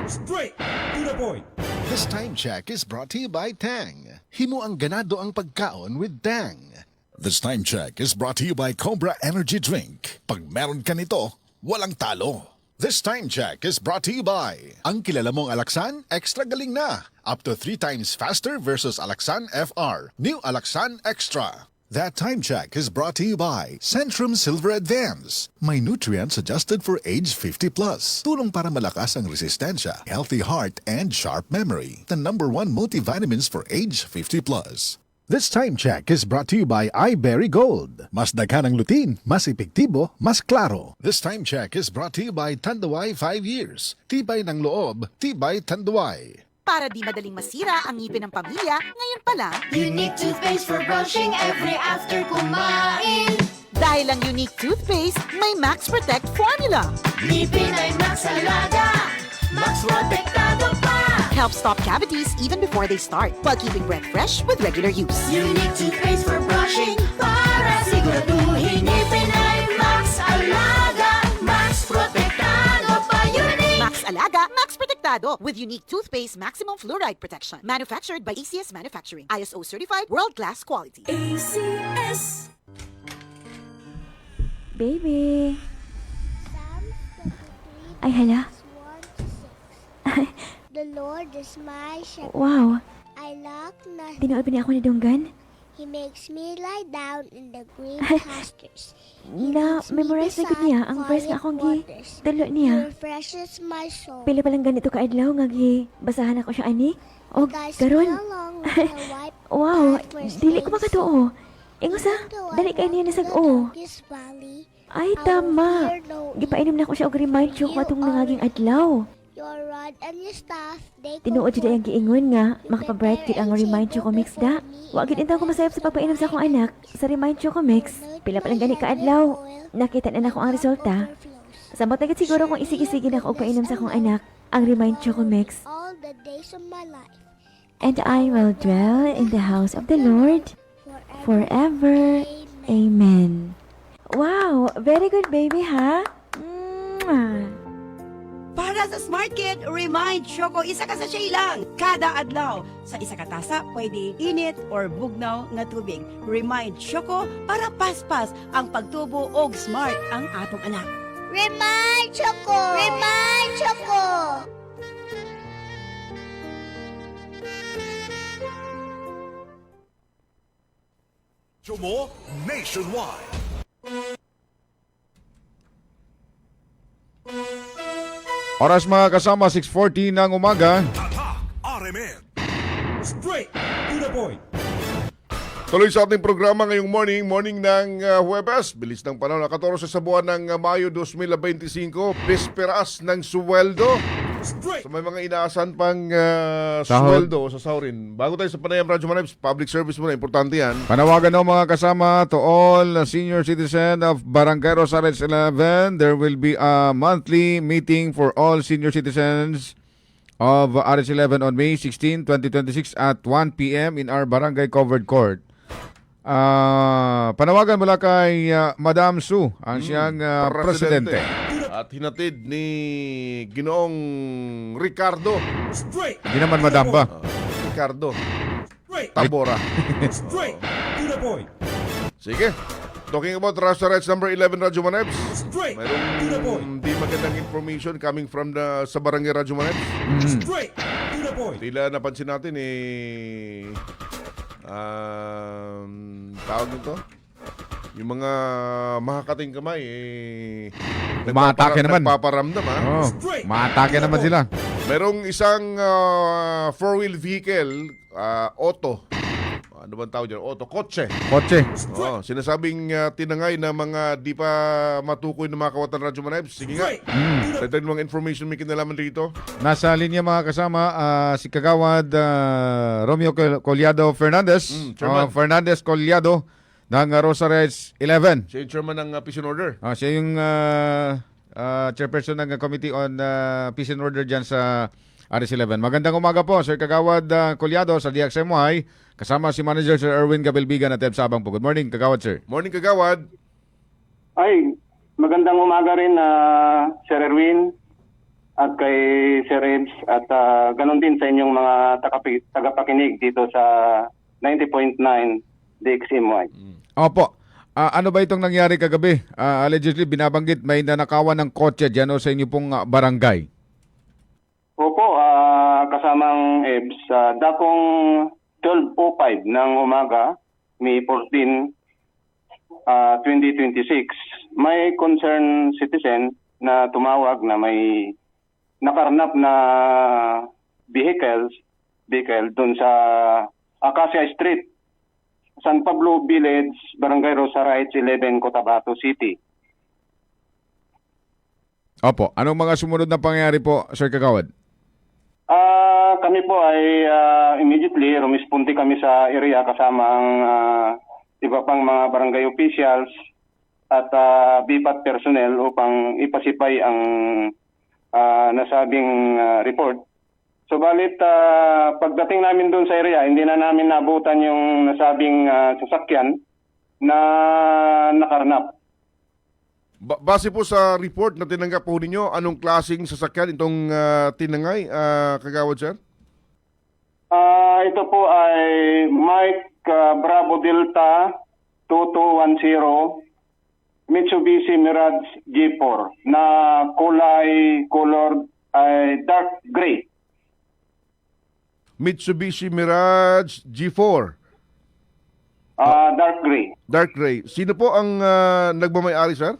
Straight to the point. This time check is brought to you by Tang. Himo ang ganado ang pagkaon with Tang. This time check is brought to you by Cobra Energy Drink. Pag meron ka nito, walang talo. This time check is brought to you by ang kilala mong Alaxan, extra galing na. Up to 3 times faster versus Alaxan FR. New Alaxan Extra. That time check is brought to you by Centrum Silver Advance. May nutrients adjusted for age 50 plus. Tulong para malakas ang resistensya, healthy heart, and sharp memory. The #1 multivitamins for age 50 plus. This time check is brought to you by iBerry Gold. Mas daghan ang lutin, mas epektibo, mas klaro. This time check is brought to you by Tanduay 5 years. Tibay ng loob, tibay Tanduay. Para di madaling masira ang ngipin ng pamilya, ngayon pa lang, Unique toothpaste for brushing every after kumain. dahil ang Unique Toothpaste, may Max Protect formula. Ngipin ay Max Alaga, Max Protektado pa. Helps stop cavities even before they start, while keeping breath fresh with regular use. Unique toothpaste for brushing para siguraduhin ngipin ay Max Alaga, Max Protektado pa. Unique! Max Alaga, Max Protectado with Unique Toothpaste Maximum Fluoride Protection. Manufactured by ACS Manufacturing. ISO certified world-class quality. ACS. Baby. Ay, hala. The Lord is my shepherd. Wow. I lack nothing. Tinuod pa niya ako ni Dunggan. He makes me lie down in the green pastures. Na-memorize na gud niya ang verse nga akong gi-tulo He niya. refreshes my soul. Pila pa lang ganito kaadlaw nga basahan ako siya ani. O Guys, karon. along with the white Wow, path where dili ko snakes makatuo. Ingo sa, dali kay niya nasag-o. Darkest valley, Ay, tama. Gipainom na ako siya og remind siya ko atong nangaging adlaw. your rod and your staff, they Tinuod jud ang giingon nga makapabright gid ang remind choco mix da. Wa gid intaw ko masayop sa pagpainom sa akong anak sa remind choco mix. Pila pa lang gani kaadlaw. Nakita na nako ang resulta. Samot na gid siguro kung isigi-sige na ako og painom sa akong anak ang remind choco mix. all the days of my life. And I will dwell in the house of the Lord forever. Amen. Wow, very good baby ha. Mwah. Para sa Smart Kid, remind Choco, isa ka sa siya lang. Kada adlaw, sa isa ka tasa, pwede init or bugnaw nga tubig. Remind Choco para paspas ang pagtubo og smart ang atong anak. Remind Choco! Remind Choco! Chumo Nationwide. Oras mga kasama, 6:40 ng umaga. Straight to the point. Tuloy sa ating programa ngayong morning ng Huwebes. Bilis ng panahon, 14 sa buwan ng Mayo 2025. Bisperas ng suweldo. Straight. So may mga inaasahan pang Sahod. sweldo sa sahurin. Bago tayo sa Panayam Radyo Manibs, public service muna, importante yan. Panawagan ng mga kasama to all senior citizen of Barangay Rosales 11. There will be a monthly meeting for all senior citizens of RH11 on May 16, 2026 at 1 p.m. in our Barangay Covered Court. Panawagan mula kay Madam Sue, ang siyang presidente. At hinatid ni Ginoong Ricardo. Straight. Hindi naman Madam ba? Ricardo Straight. Tabora. Straight to the point. Sige. Talking about Rosarets number 11 Radyo Manibs. Straight to the point. Mayroong di magandang information coming from sa Barangay Radyo Manibs. Straight to the point. Tila napansin natin tawag nito, yung mga mahakating kamay Umaatake naman. nagpaparamdam Oh, maatake naman sila. Merong isang four-wheel vehicle, auto. Ano bang tawag dyan? Auto, kotse. Kotse. Oh, sinasabing tinangay na mga di pa matukoy ng mga kawatan Radyo Manibs. Sige nga. Dagdag mga information may kinalaman rito. Nasa linya mga kasama si Kagawad Romeo Collado Fernandez. Chairman. Fernandez Collado ng Rosarets 11. Siya yung chairman ng Peace and Order. Siya yung chairperson ng Committee on Peace and Order dyan sa RS11. Magandang umaga po, Sir Kagawad Colyado sa DXMY. Kasama si Manager Sir Erwin Gabelbigan at Eb Sabang po. Good morning, Kagawad, sir. Morning, Kagawad. Ay, magandang umaga rin Sir Erwin at kay Sir Ebs at ganun din sa inyong mga tagapakinig dito sa 90.9 DXMY. Opo. Ano ba itong nangyari kagabi? Allegedly, binabanggit may nanakawan ng kotse dyan o sa inyo pong barangay. Opo, kasamang Ebs, dakong 12:05 ng umaga, May 14, 2026, may concerned citizen na tumawag na may nakarnap na vehicle doon sa Acacia Street, San Pablo Village, Barangay Rosarites 11, Cotabato City. Opo. Anong mga sumunod na pangyayari po, Sir Kagawad? Kami po ay immediately rumisponde kami sa area kasama ang iba pang mga barangay officials at BPAT personnel upang ipasipay ang nasabing report. Subalit, pagdating namin doon sa area, hindi na namin nabutan yung nasabing sasakyan na nakarnap. Base po sa report na tinanggap po ninyo, anong klaseng sasakyan itong tinangay, Kagawad, sir? Ito po ay Mike Bravo Delta 2210 Mitsubishi Mirage G4 na color ay dark gray. Mitsubishi Mirage G4. Dark gray. Dark gray. Sino po ang nagmamayari, sir?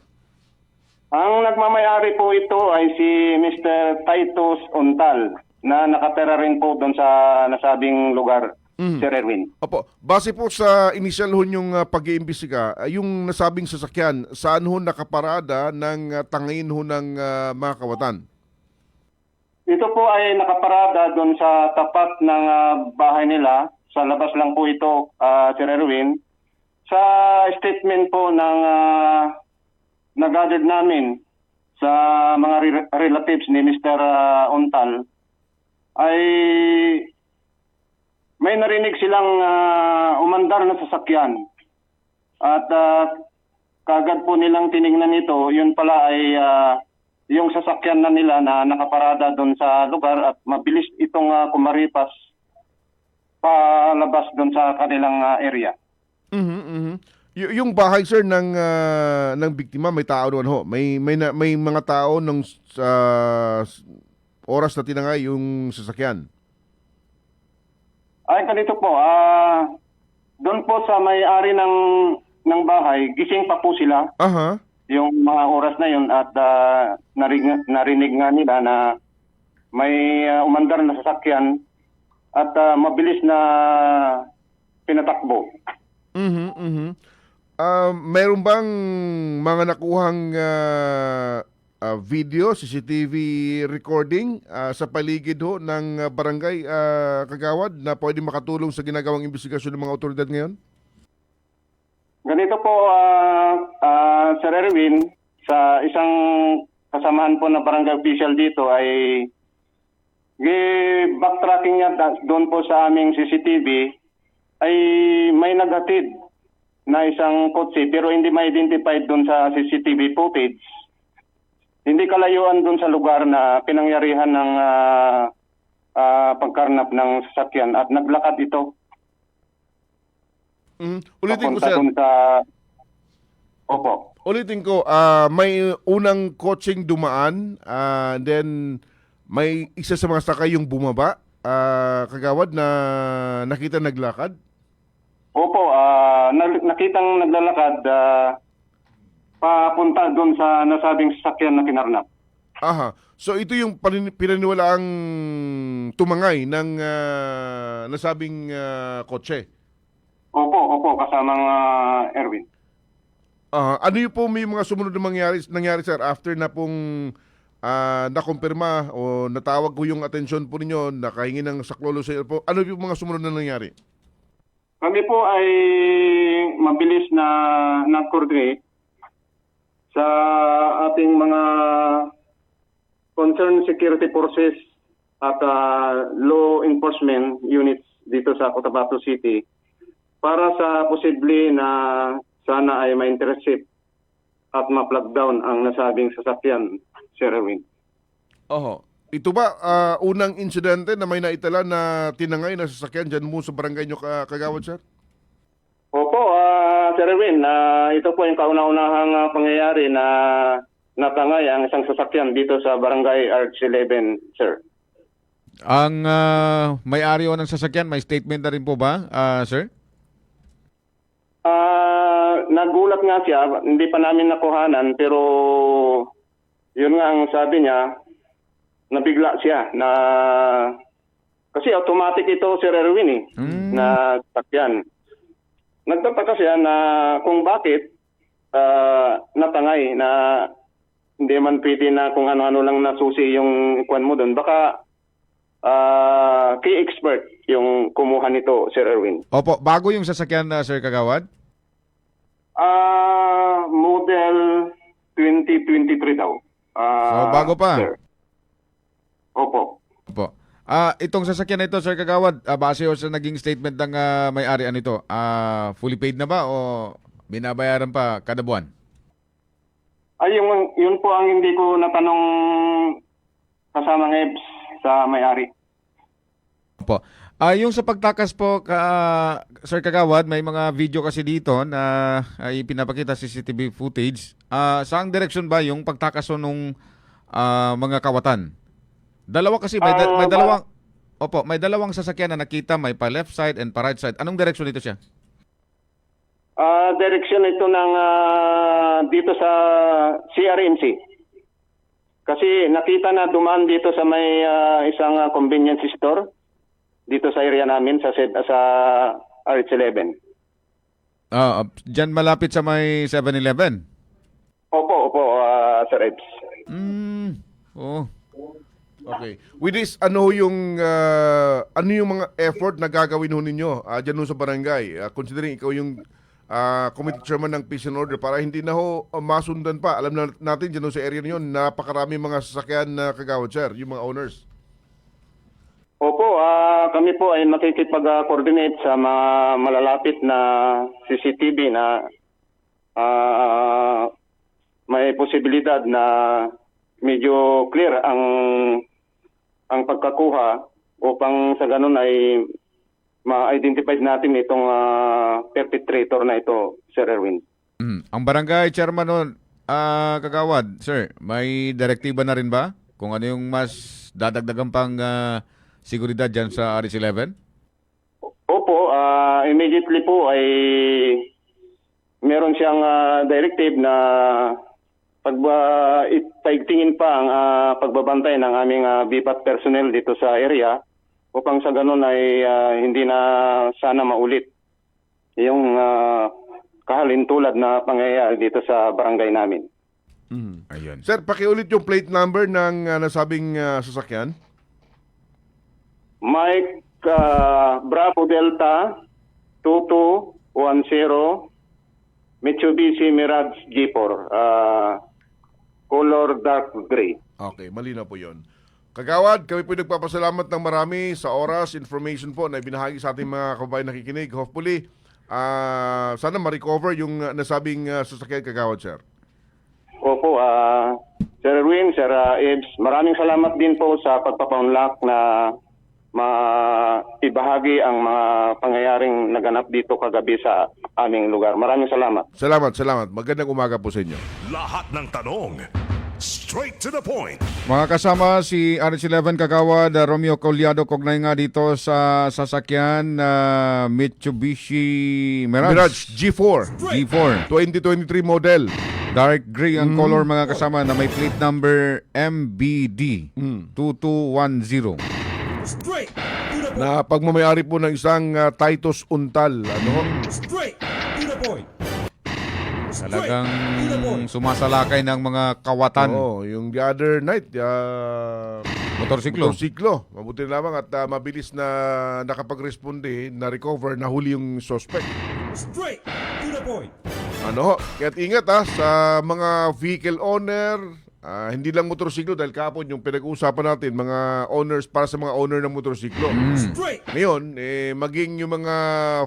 Ang nagmamayari po ito ay si Mr. Titus Untal na nakatera rin po doon sa nasabing lugar, Sir Erwin. Opo. Base po sa initial ho yung pag-iimbestiga, yung nasabing sasakyan, saan ho nakaparada ng tangin ho ng mga kawatan? Ito po ay nakaparada doon sa tapat ng bahay nila. Sa labas lang po ito, Sir Erwin. Sa statement po ng nag-added namin sa mga relatives ni Mr. Ontal, ay may narinig silang umandar na sasakyan. At kagad po nilang tinignan ito, yun pala ay yung sasakyan na nila na nakaparada doon sa lugar at mabilis itong kumaripas palabas doon sa kanilang area. Yung bahay, sir, ng biktima, may tao doon ho. May mga tao ng oras na tinangay yung sasakyan. Ay, ganito po. Doon po sa may-ari ng bahay, gising pa po sila. Yung mga oras na yun at narinig nga nila na may umandar na sasakyan at mabilis na pinatakbo. Meron bang mga nakuhang video, CCTV recording sa paligid ho ng barangay, Kagawad, na pwede makatulong sa ginagawang investigasyon ng mga otoridad ngayon? Ganito po, Sir Erwin, sa isang kasamahan po na barangay official dito ay backtracking niya doon po sa aming CCTV ay may naghatid na isang kotse pero hindi ma-identified doon sa CCTV footage. Hindi kalayuan doon sa lugar na pinangyarihan ng pagkarnap ng sasakyan at naglakad ito. Ulitin ko, sir. Opo. Ulitin ko, may unang kotseng dumaan, then may isa sa mga sakay yung bumaba, Kagawad, na nakita naglakad? Opo, nakitang naglalakad papunta doon sa nasabing sasakyan na kinarnap. Aha. So ito yung pinaniwalaang tumangay ng nasabing kotse? Opo, kasamang Erwin. Ano yung po may mga sumunod na nangyari, sir, after na pong nakumpirma o natawag ko yung atensyon po ninyo, nakahingi ng saklolo sa po? Ano yung mga sumunod na nangyari? Kami po ay mabilis na nag-coordinate sa ating mga concerned security forces at law enforcement units dito sa Cotabato City para sa posible na sana ay ma-intercept at ma-plug down ang nasabing sasakyan, Sir Erwin. Oho. Ito ba unang insidente na may naitala na tinangay na sasakyan dyan mo sa barangay nyo Kagawad, sir? Opo, Sir Erwin, ito po yung kauna-unahang pangyayari na natangay ang isang sasakyan dito sa barangay RH11, sir. Ang may-ari o ng sasakyan, may statement na rin po ba, sir? Nagulat nga siya, hindi pa namin nakuhanan, pero yun nga ang sabi niya, nabigla siya na kasi automatic ito, Sir Erwin, na sasakyan. Nagtataka siya na kung bakit natangay na hindi man pwede na kung ano-ano lang nasusi yung ikwan mo doon. Baka key expert yung kumuha nito, Sir Erwin. Opo, bago yung sasakyan, Sir Kagawad? Model 2023 daw. So, bago pa? Sir. Opo. Opo. Itong sasakyan na ito, Sir Kagawad, base o sa naging statement ng may-ari nito, fully paid na ba o binabayaran pa kada buwan? Ay, yun po ang hindi ko natanong kasama ng EBS sa may-ari. Opo. Yung sa pagtakas po, Sir Kagawad, may mga video kasi dito na ipinapakita CCTV footage. Saang direksyon ba yung pagtakas nung mga kawatan? Dalawa kasi, may dalawang, opo, may dalawang sasakyan na nakita, may pa left side and pa right side. Anong direksyon dito siya? Direksyon ito ng dito sa CRMC. Kasi nakita na dumaan dito sa may isang convenience store dito sa area namin sa RH11. Diyan malapit sa may 7-Eleven? Opo, Sir Ebs. Oh. Okay. With this, ano yung mga effort na gagawin ho ninyo dyan sa barangay? Considering ikaw yung committee chairman ng Peace and Order para hindi na ho masundan pa. Alam na natin dyan sa area niyo, napakarami mga sasakyan na Kagawad, sir, yung mga owners. Opo, kami po ay makikipag-coordinate sa mga malalapit na CCTV na may posibilidad na medyo clear ang pagkakuha upang sa ganun ay ma-identify natin itong perpetrator na ito, Sir Erwin. Ang barangay chairman nun, Kagawad, sir, may direktiba na rin ba kung ano yung mas dadagdagan pang seguridad dyan sa RH11? Opo, immediately po ay meron siyang directive na paigtingin pa ang pagbabantay ng aming BPAT personnel dito sa area upang sa ganun ay hindi na sana maulit yung kahalintulad na pangyayari dito sa barangay namin. Ayun. Sir, pakiulit yung plate number ng nasabing sasakyan. Mike Bravo Delta 2210 Mitsubishi Mirage G4 color dark gray. Okay, malinaw po yun. Kagawad, kami po nagpapasalamat ng marami sa oras, information po na ibinahagi sa ating mga kababayan nakikinig. Hopefully, sana ma-recover yung nasabing sasakyan, Kagawad, sir. Opo, Sir Erwin, Sir Ebs, maraming salamat din po sa pagpapaunlak na maibahagi ang mga pangyayaring naganap dito kagabi sa aming lugar. Maraming salamat. Salamat. Magandang umaga po sa inyo. Lahat ng tanong, straight to the point. Mga kasama, si RH11 Kagawad, Romeo Collado, kognay nga dito sa sasakyan Mitsubishi Mirage G4. 2023 model. Dark gray ang color, mga kasama, na may plate number MBD 2210. Straight to the point. Na pagmamayari po ng isang Titus Untal. Straight to the point. Talagang sumasalakay ng mga kawatan. Oo, yung the other night, Motorsiklo. Mabuti lamang at mabilis na nakapag-responde, na-recover, nahuli yung suspect. Straight to the point. Kaya't ingat sa mga vehicle owner hindi lang motorsiklo dahil kapon yung pinag-uusapan natin, mga owners, para sa mga owner ng motorsiklo. Ngayon, maging yung mga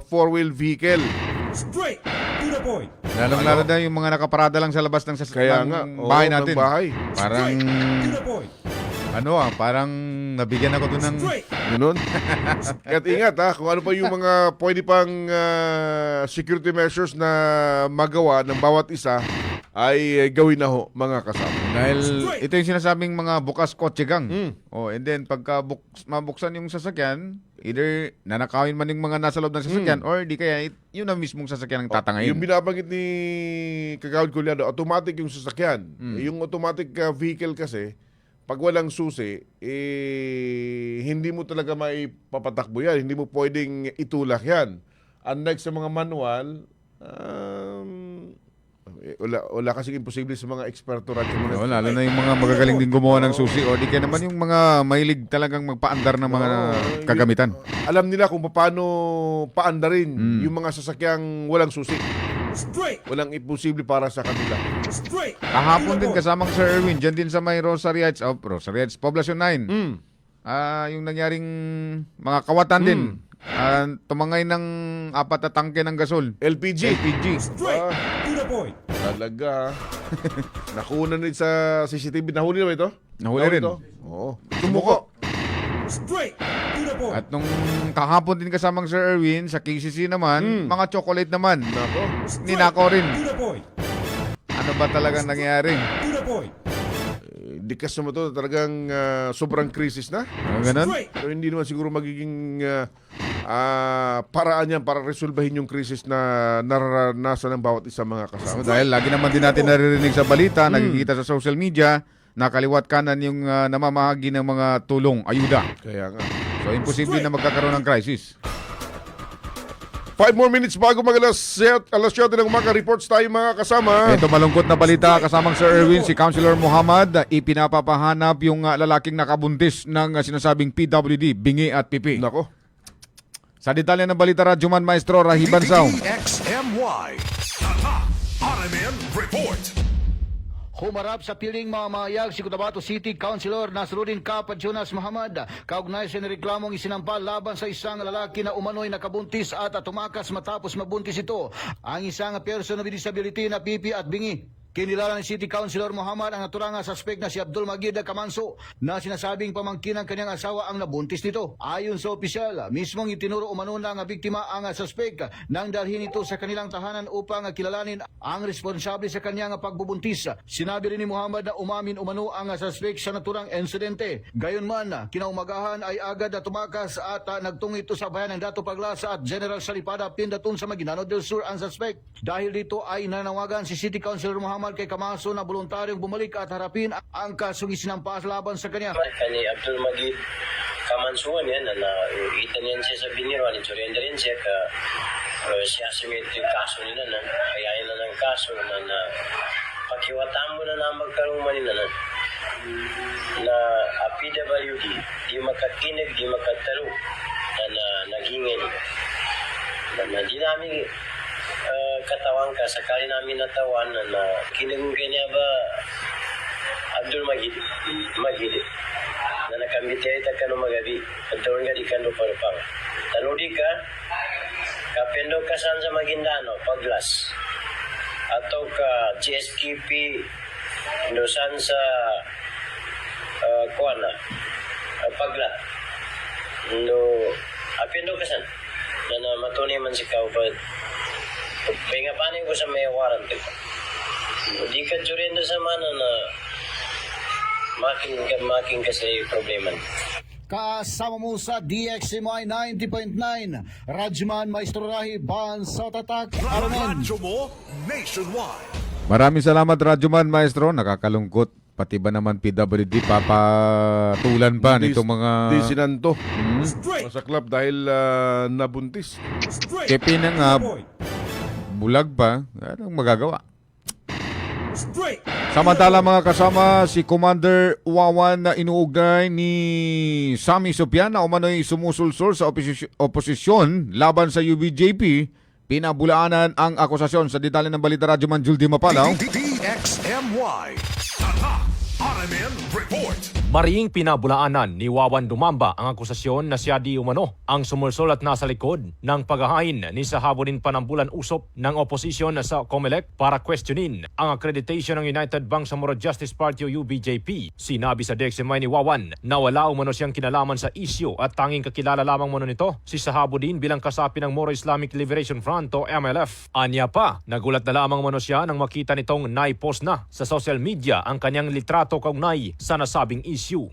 four-wheel vehicle. Straight to the point. Lalong-lalo na yung mga nakaparada lang sa labas ng Kaya nga, bahay ng natin. bahay. Parang, To the point. parang nabigyan ako doon ng... Ganun. Kaya't ingat kung ano pa yung mga pwede pang security measures na magawa ng bawat isa ay gawin na ho, mga kasama. Dahil ito yung sinasabing mga bukas kotse gang. And then pagka mabuksan yung sasakyan, either nanakawin man yung mga nasa loob ng sasakyan or di kaya yun na mismong sasakyan ang tatangayin. Yung binabanggit ni Kagawad Kulyado, automatic yung sasakyan. Yung automatic vehicle kasi, pag walang susi, hindi mo talaga maipapatakbo yan. Hindi mo pwedeng itulak yan. Unlike sa mga manual, wala kasi imposible sa mga eksperto rin. Lalo na yung mga magagaling din gumawa ng susi o di kaya naman yung mga mahilig talagang magpaandar ng mga kagamitan. Alam nila kung paano paandarin yung mga sasakyang walang susi. Walang imposible para sa kanila. Kahapon din kasamang Sir Erwin, dyan din sa may Rosary Heights, Poblacion 9. Yung nangyaring mga kawatan din. Tumangay ng 4 na tangke ng gasol. LPG. Straight to the point. Talaga. Nakuha rin sa CCTV. Nahuli na ba ito? Nahuli rin. Oo. Tumuko. Straight to the point. At nung kahapon din kasamang Sir Erwin, sa KCC naman, mga chocolate naman. Ninako rin. To the point. Ano ba talagang nangyari? To the point. Dikas naman ito, talagang sobrang krisis na. Ganun? Pero hindi naman siguro magiging paraan yan para resolbahin yung krisis na nararanasan ng bawat isa mga kasama. Dahil lagi naman din natin naririnig sa balita, nakikita sa social media, na kaliwat kanan yung namamahagi ng mga tulong, ayuda. Kaya nga. So, imposible na magkakaroon ng crisis. 5 more minutes bago alas 7 ng umaga. Reports tayo mga kasama. Ito malungkot na balita kasamang Sir Erwin, si Councilor Muhammad, ipinapapahanap yung lalaking nakabuntis ng sinasabing PWD, bingi at pipi. Nako. Sa detalye ng balita, Radyoman Maestro Rahiban Sao. DXMY. Tata RMN Report. Humarap sa piling mamayag si Cotabato City Councilor Nasruddin Kapad Jonas Muhammad kaugnay sa reklamong isinampal laban sa isang lalaki na umano'y nakabuntis at tumakas matapos mabuntis ito ang isang person with disability na pipi at bingi. Kinilala ni City Councilor Muhammad ang naturang suspect na si Abdul Magid Kamanso na sinasabing pamangkin ng kanyang asawa ang nabuntis nito. Ayon sa opisyal, mismong itinuro umano ng biktima ang suspect nang dalhin ito sa kanilang tahanan upang kilalanin ang responsable sa kanyang pagbubuntis. Sinabi rin ni Muhammad na umamin umano ang suspect sa naturang insidente. Gayunman, kinaumagahan ay agad tumakas at nagtungo ito sa bayan ng Dato Paglasa at General Salipada Pindatun sa Maguindanao del Sur ang suspect. Dahil dito ay nanawagan si City Councilor Muhammad kay Kamaso na voluntaryong bumalik at harapin ang kasong isinampas laban sa kanya. Kani Abdul Magid Kamansuan yan na itan yan siya sa biniruan, surrender yan siya ka siya sumit yung kaso nila na kayain na ng kaso na pakiwataan mo na magkaroon manila na PWD di makakinig, di makataro na nagingin na di namin katawan ka, sakali namin natawan na kinagugay niya ba Abdul Magid na nakambitay ta ka no magabi at doon nga di ka no parupang tanudi ka kapendo ka saan sa Maguindano Paglas atau ka GSKP dosan sa Kuana Paglat no apendo ka saan na matunay man si Kaupad pingapanin ko sa may warrant ko. Di ka dyan sa mana na making kasi problema. Kasama mo sa DXMY 90.9 Radyoman Maestro Rahiban sa Tatak Aramen. Radyo mo nationwide. Maraming salamat Radyoman Maestro, nakakalungkot. Pati ba naman PWD papatulan pa nitong mga... Disinanto. Masaklap dahil nabuntis. Kepi na nga, bulag pa, anong magagawa? Samantala mga kasama, si Commander Wawan na inuugnay ni Sammy Sopian na umano'y sumusulsol sa oposisyon laban sa UBJP, pinabulaanan ang akusasyon. Sa detalye ng balita, Radyoman Juldy Mapalaw. DXMY. Tata RMN Report. Mariing pinabulaanan ni Wawan Dumamba ang akusasyon na siya di umano ang sumulsol at nasa likod ng paghahain ni sa habunin panambulan usop ng oposisyon sa COMELEC para questionin ang accreditation ng United Bangsamoro Justice Party o UBJP. Sinabi sa DXMY ni Wawan na wala umano siyang kinalaman sa isyu at tanging kakilala lamang mano nito si Sahabudin bilang kasapi ng Moro Islamic Liberation Front o MLF. Anya pa, nagulat na lamang mano siya nang makita nitong naipost na sa social media ang kanyang litrato kaugnay sa nasabing isyu.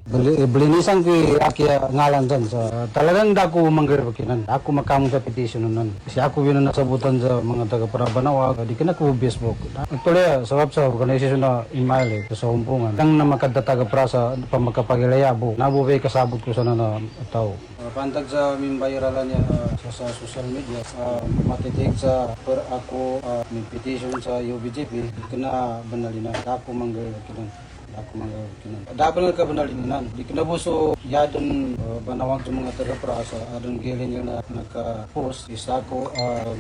Belinisan ko akia ngalan dyan. Talagang dako manggarakinan. Ako makamong sa petition nun. Kasi ako yun ang nasabutan sa mga taga-Parabanawa. Di ka na ko Facebook. Actually, sabab sa organisasyon na email sa humpungan. Ang na makadataga sa pamakapagilayabo. Nabubay kasabot ko sana na tao. Pantag sa mimbayaralan niya sa social media. Matitig sa per ako may petition sa UBJP. Di ka na banalina. Ako manggarakinan. Dapat na kabanalinan. Di kinabuso yadon banawag sa mga taga-prasa adon gilin yung naka-post isa ko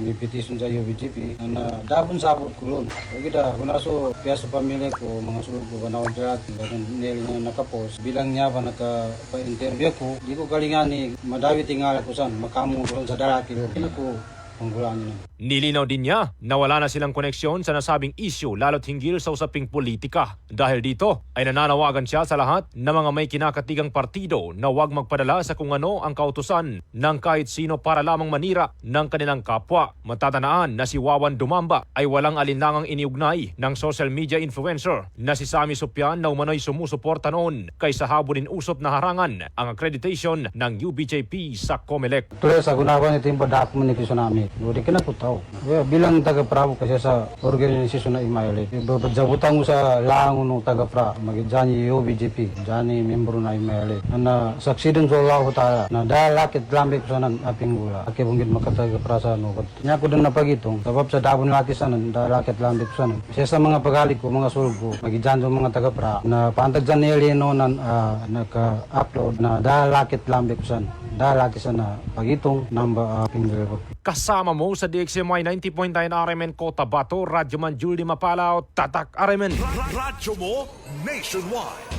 may petition sa UBGP na dapat sabot ko ron. Kaya kita, kung naso kaya sa pamilya ko, mga sulog ko banawag dyan, nil na naka-post. Bilang niya pa naka-interview ko, di ko kalingan ni madawi tingala ko saan, makamong ron sa daraki ron. Kaya ko, panggulaan niya. Nilinaw din niya na wala na silang koneksyon sa nasabing issue lalo't hinggil sa usaping politika. Dahil dito ay nananawagan siya sa lahat ng mga may kinakatigang partido na huwag magpadala sa kung ano ang kautusan ng kahit sino para lamang manira ng kanilang kapwa. Matatanaan na si Wawan Dumamba ay walang alinlangang iniugnay ng social media influencer na si Sammy Supian na umano'y sumusuporta noon kay Sahabudin usop na harangan ang accreditation ng UBJP sa COMELEC. Tuloy sa gunawan ito yung badak mo ni Kisunami. Di ka na po tao. Bilang taga-Pravo kasi sa organisasyon na email. Babadzabutan mo sa langon ng taga-Pra. Magidjani UBJP. Djani membro na email. Na saksidon sa Allah Ta'ala. Na dalakit lambik sa nan aping gula. Aki bunggit makataga-Pra sa ano. Niya ko din napagitong. Sabab sa dabon laki sa nan. Dalakit lambik sa nan. Siya sa mga pagalit ko, mga sulog ko. Magidjan sa mga taga-Pra. Na pantag dyan nili no nan naka-upload na dalakit lambik sa nan. Dalakit sa na pagitong namba aping gula. Kasama mo sa DXMY 90.9 RMN Cotabato, Radyoman Julie Mapalao, Tatak RMN. Radyo mo nationwide.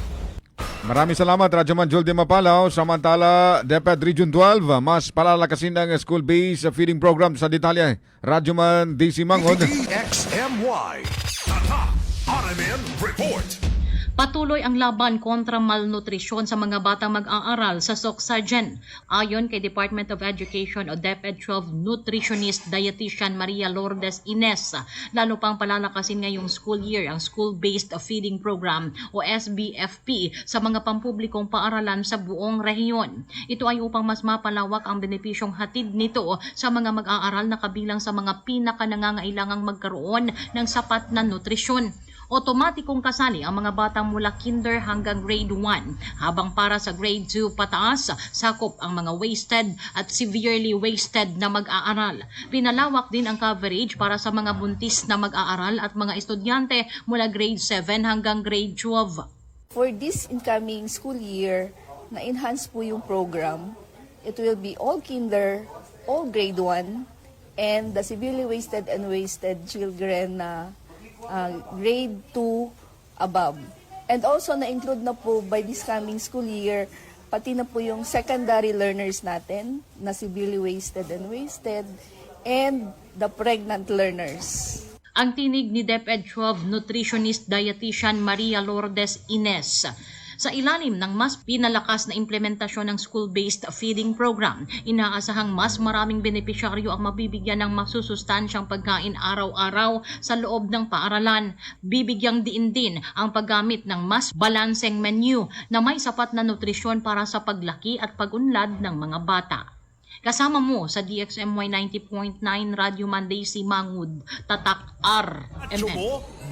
Maraming salamat, Radyoman Joel de Mapalao. Samantala, DepEd Region 12, mas palalakasin ng school-based feeding program sa detalye. Radyoman DC Mangod. DXMY. Tatak RMN Report. Patuloy ang laban kontra malnutrisyon sa mga batang mag-aaral sa Soksagen. Ayon kay Department of Education o DepEd 12 nutritionist dietitian Maria Lourdes Ines, lalo pang palalakasin ngayong school year ang School-Based Feeding Program o SBFP sa mga pampublikong paaralan sa buong rehiyon. Ito ay upang mas mapalawak ang benepisyong hatid nito sa mga mag-aaral na kabilang sa mga pinaka-nangangailangang magkaroon ng sapat na nutrisyon. Otomatikong kasali ang mga batang mula kinder hanggang grade 1, habang para sa grade 2 pataas, sakop ang mga wasted at severely wasted na mag-aaral. Pinalawak din ang coverage para sa mga buntis na mag-aaral at mga estudyante mula grade 7 hanggang grade 12. For this incoming school year, na-enhance po yung program. It will be all kinder, all grade 1, and the severely wasted and wasted children na grade 2 above. And also na-include na po by this coming school year, pati na po yung secondary learners natin na severely wasted and wasted, and the pregnant learners. Ang tinig ni DepEd 12 nutritionist dietitian Maria Lourdes Ines. Sa ilalim ng mas pinalakas na implementasyon ng school-based feeding program, inaasahang mas maraming benepisyaryo ang mabibigyan ng masusustansyang pagkain araw-araw sa loob ng paaralan. Bibigyang diin din ang paggamit ng mas balanseng menu na may sapat na nutrisyon para sa paglaki at pag-unlad ng mga bata. Kasama mo sa DXMY 90.9 Radio Monday si Mangud, Tatak RMN.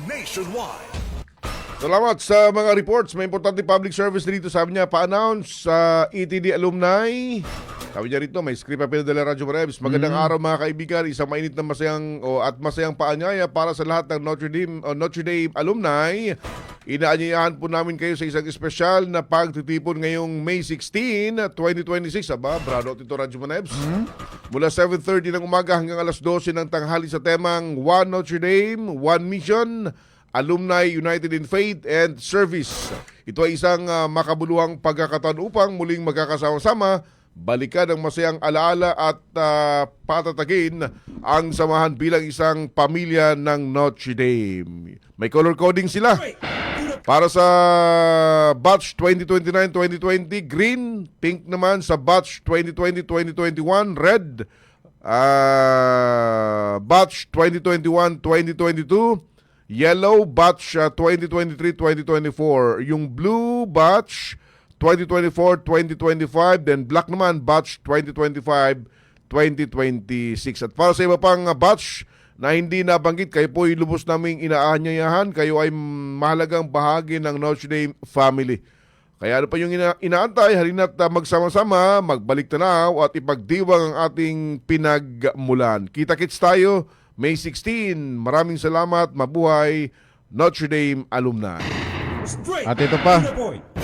Nationwide. Salamat sa mga reports. May importante public service dito. Sabi niya, pa-announce sa ETD alumni. Sabi niya rito, may script apel de la Radyo Marebs. Magandang araw mga kaibigan. Isang mainit na masayang paanyaya para sa lahat ng Notre Dame alumni. Inaanyayahan po namin kayo sa isang espesyal na pagtitipon ngayong May 16, 2026. Aba, brado ito Radyo Marebs. Mula 7:30 ng umaga hanggang alas 12 ng tanghali sa temang One Notre Dame, One Mission. Alumni United in Faith and Service. Ito ay isang makabuluhang pagkakataon upang muling magkakasama-sama, balikan ang masayang alaala at patatagin ang samahan bilang isang pamilya ng Notre Dame. May color coding sila. Para sa batch 2029-2020, green. Pink naman sa batch 2020-2021, red. Batch 2021-2022, yellow. Batch 2023-2024. Yung blue batch 2024-2025, then black naman batch 2025-2026. At para sa iba pang batch na hindi nabanggit, kayo po ay lubos naming inaanyayahan. Kayo ay mahalagang bahagi ng Notre Dame family. Kaya ano pa yung inaantay, halina't magsama-sama, magbalik tanaw at ipagdiwang ang ating pinagmulan. Kita-kits tayo May 16. Maraming salamat, mabuhay Notre Dame alumni. At ito pa,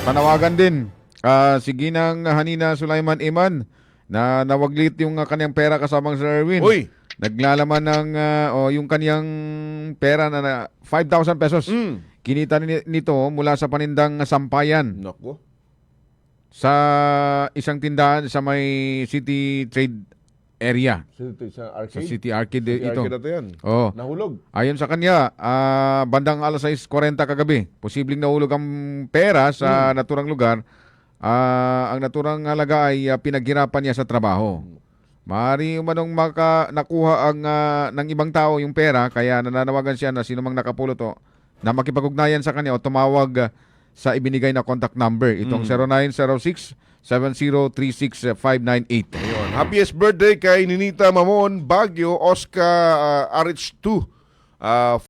panawagan din si Ginang Hanina Sulaiman Iman na nawaglit yung kanyang pera kasamang Sir Erwin. Uy! Naglalaman ng yung kanyang pera na 5,000 pesos. Kinita nito mula sa panindang sampayan. Nako. Sa isang tindahan sa may City Trade area. Sa City Arcade ito. Oh. Nahulog. Ayon sa kanya, bandang alas 6:40 kagabi, posibleng nahulog ang pera sa naturang lugar. Ang naturang halaga ay pinaghirapan niya sa trabaho. Maaari umanong nakuha ng ibang tao yung pera, kaya nananawagan siya na sino mang nakapulot na makipag-ugnayan sa kanya o tumawag sa ibinigay na contact number. Itong 0906-7036-598. Ayun. Happiest birthday kay Ninita Mamon Baguio, Oscar RH2.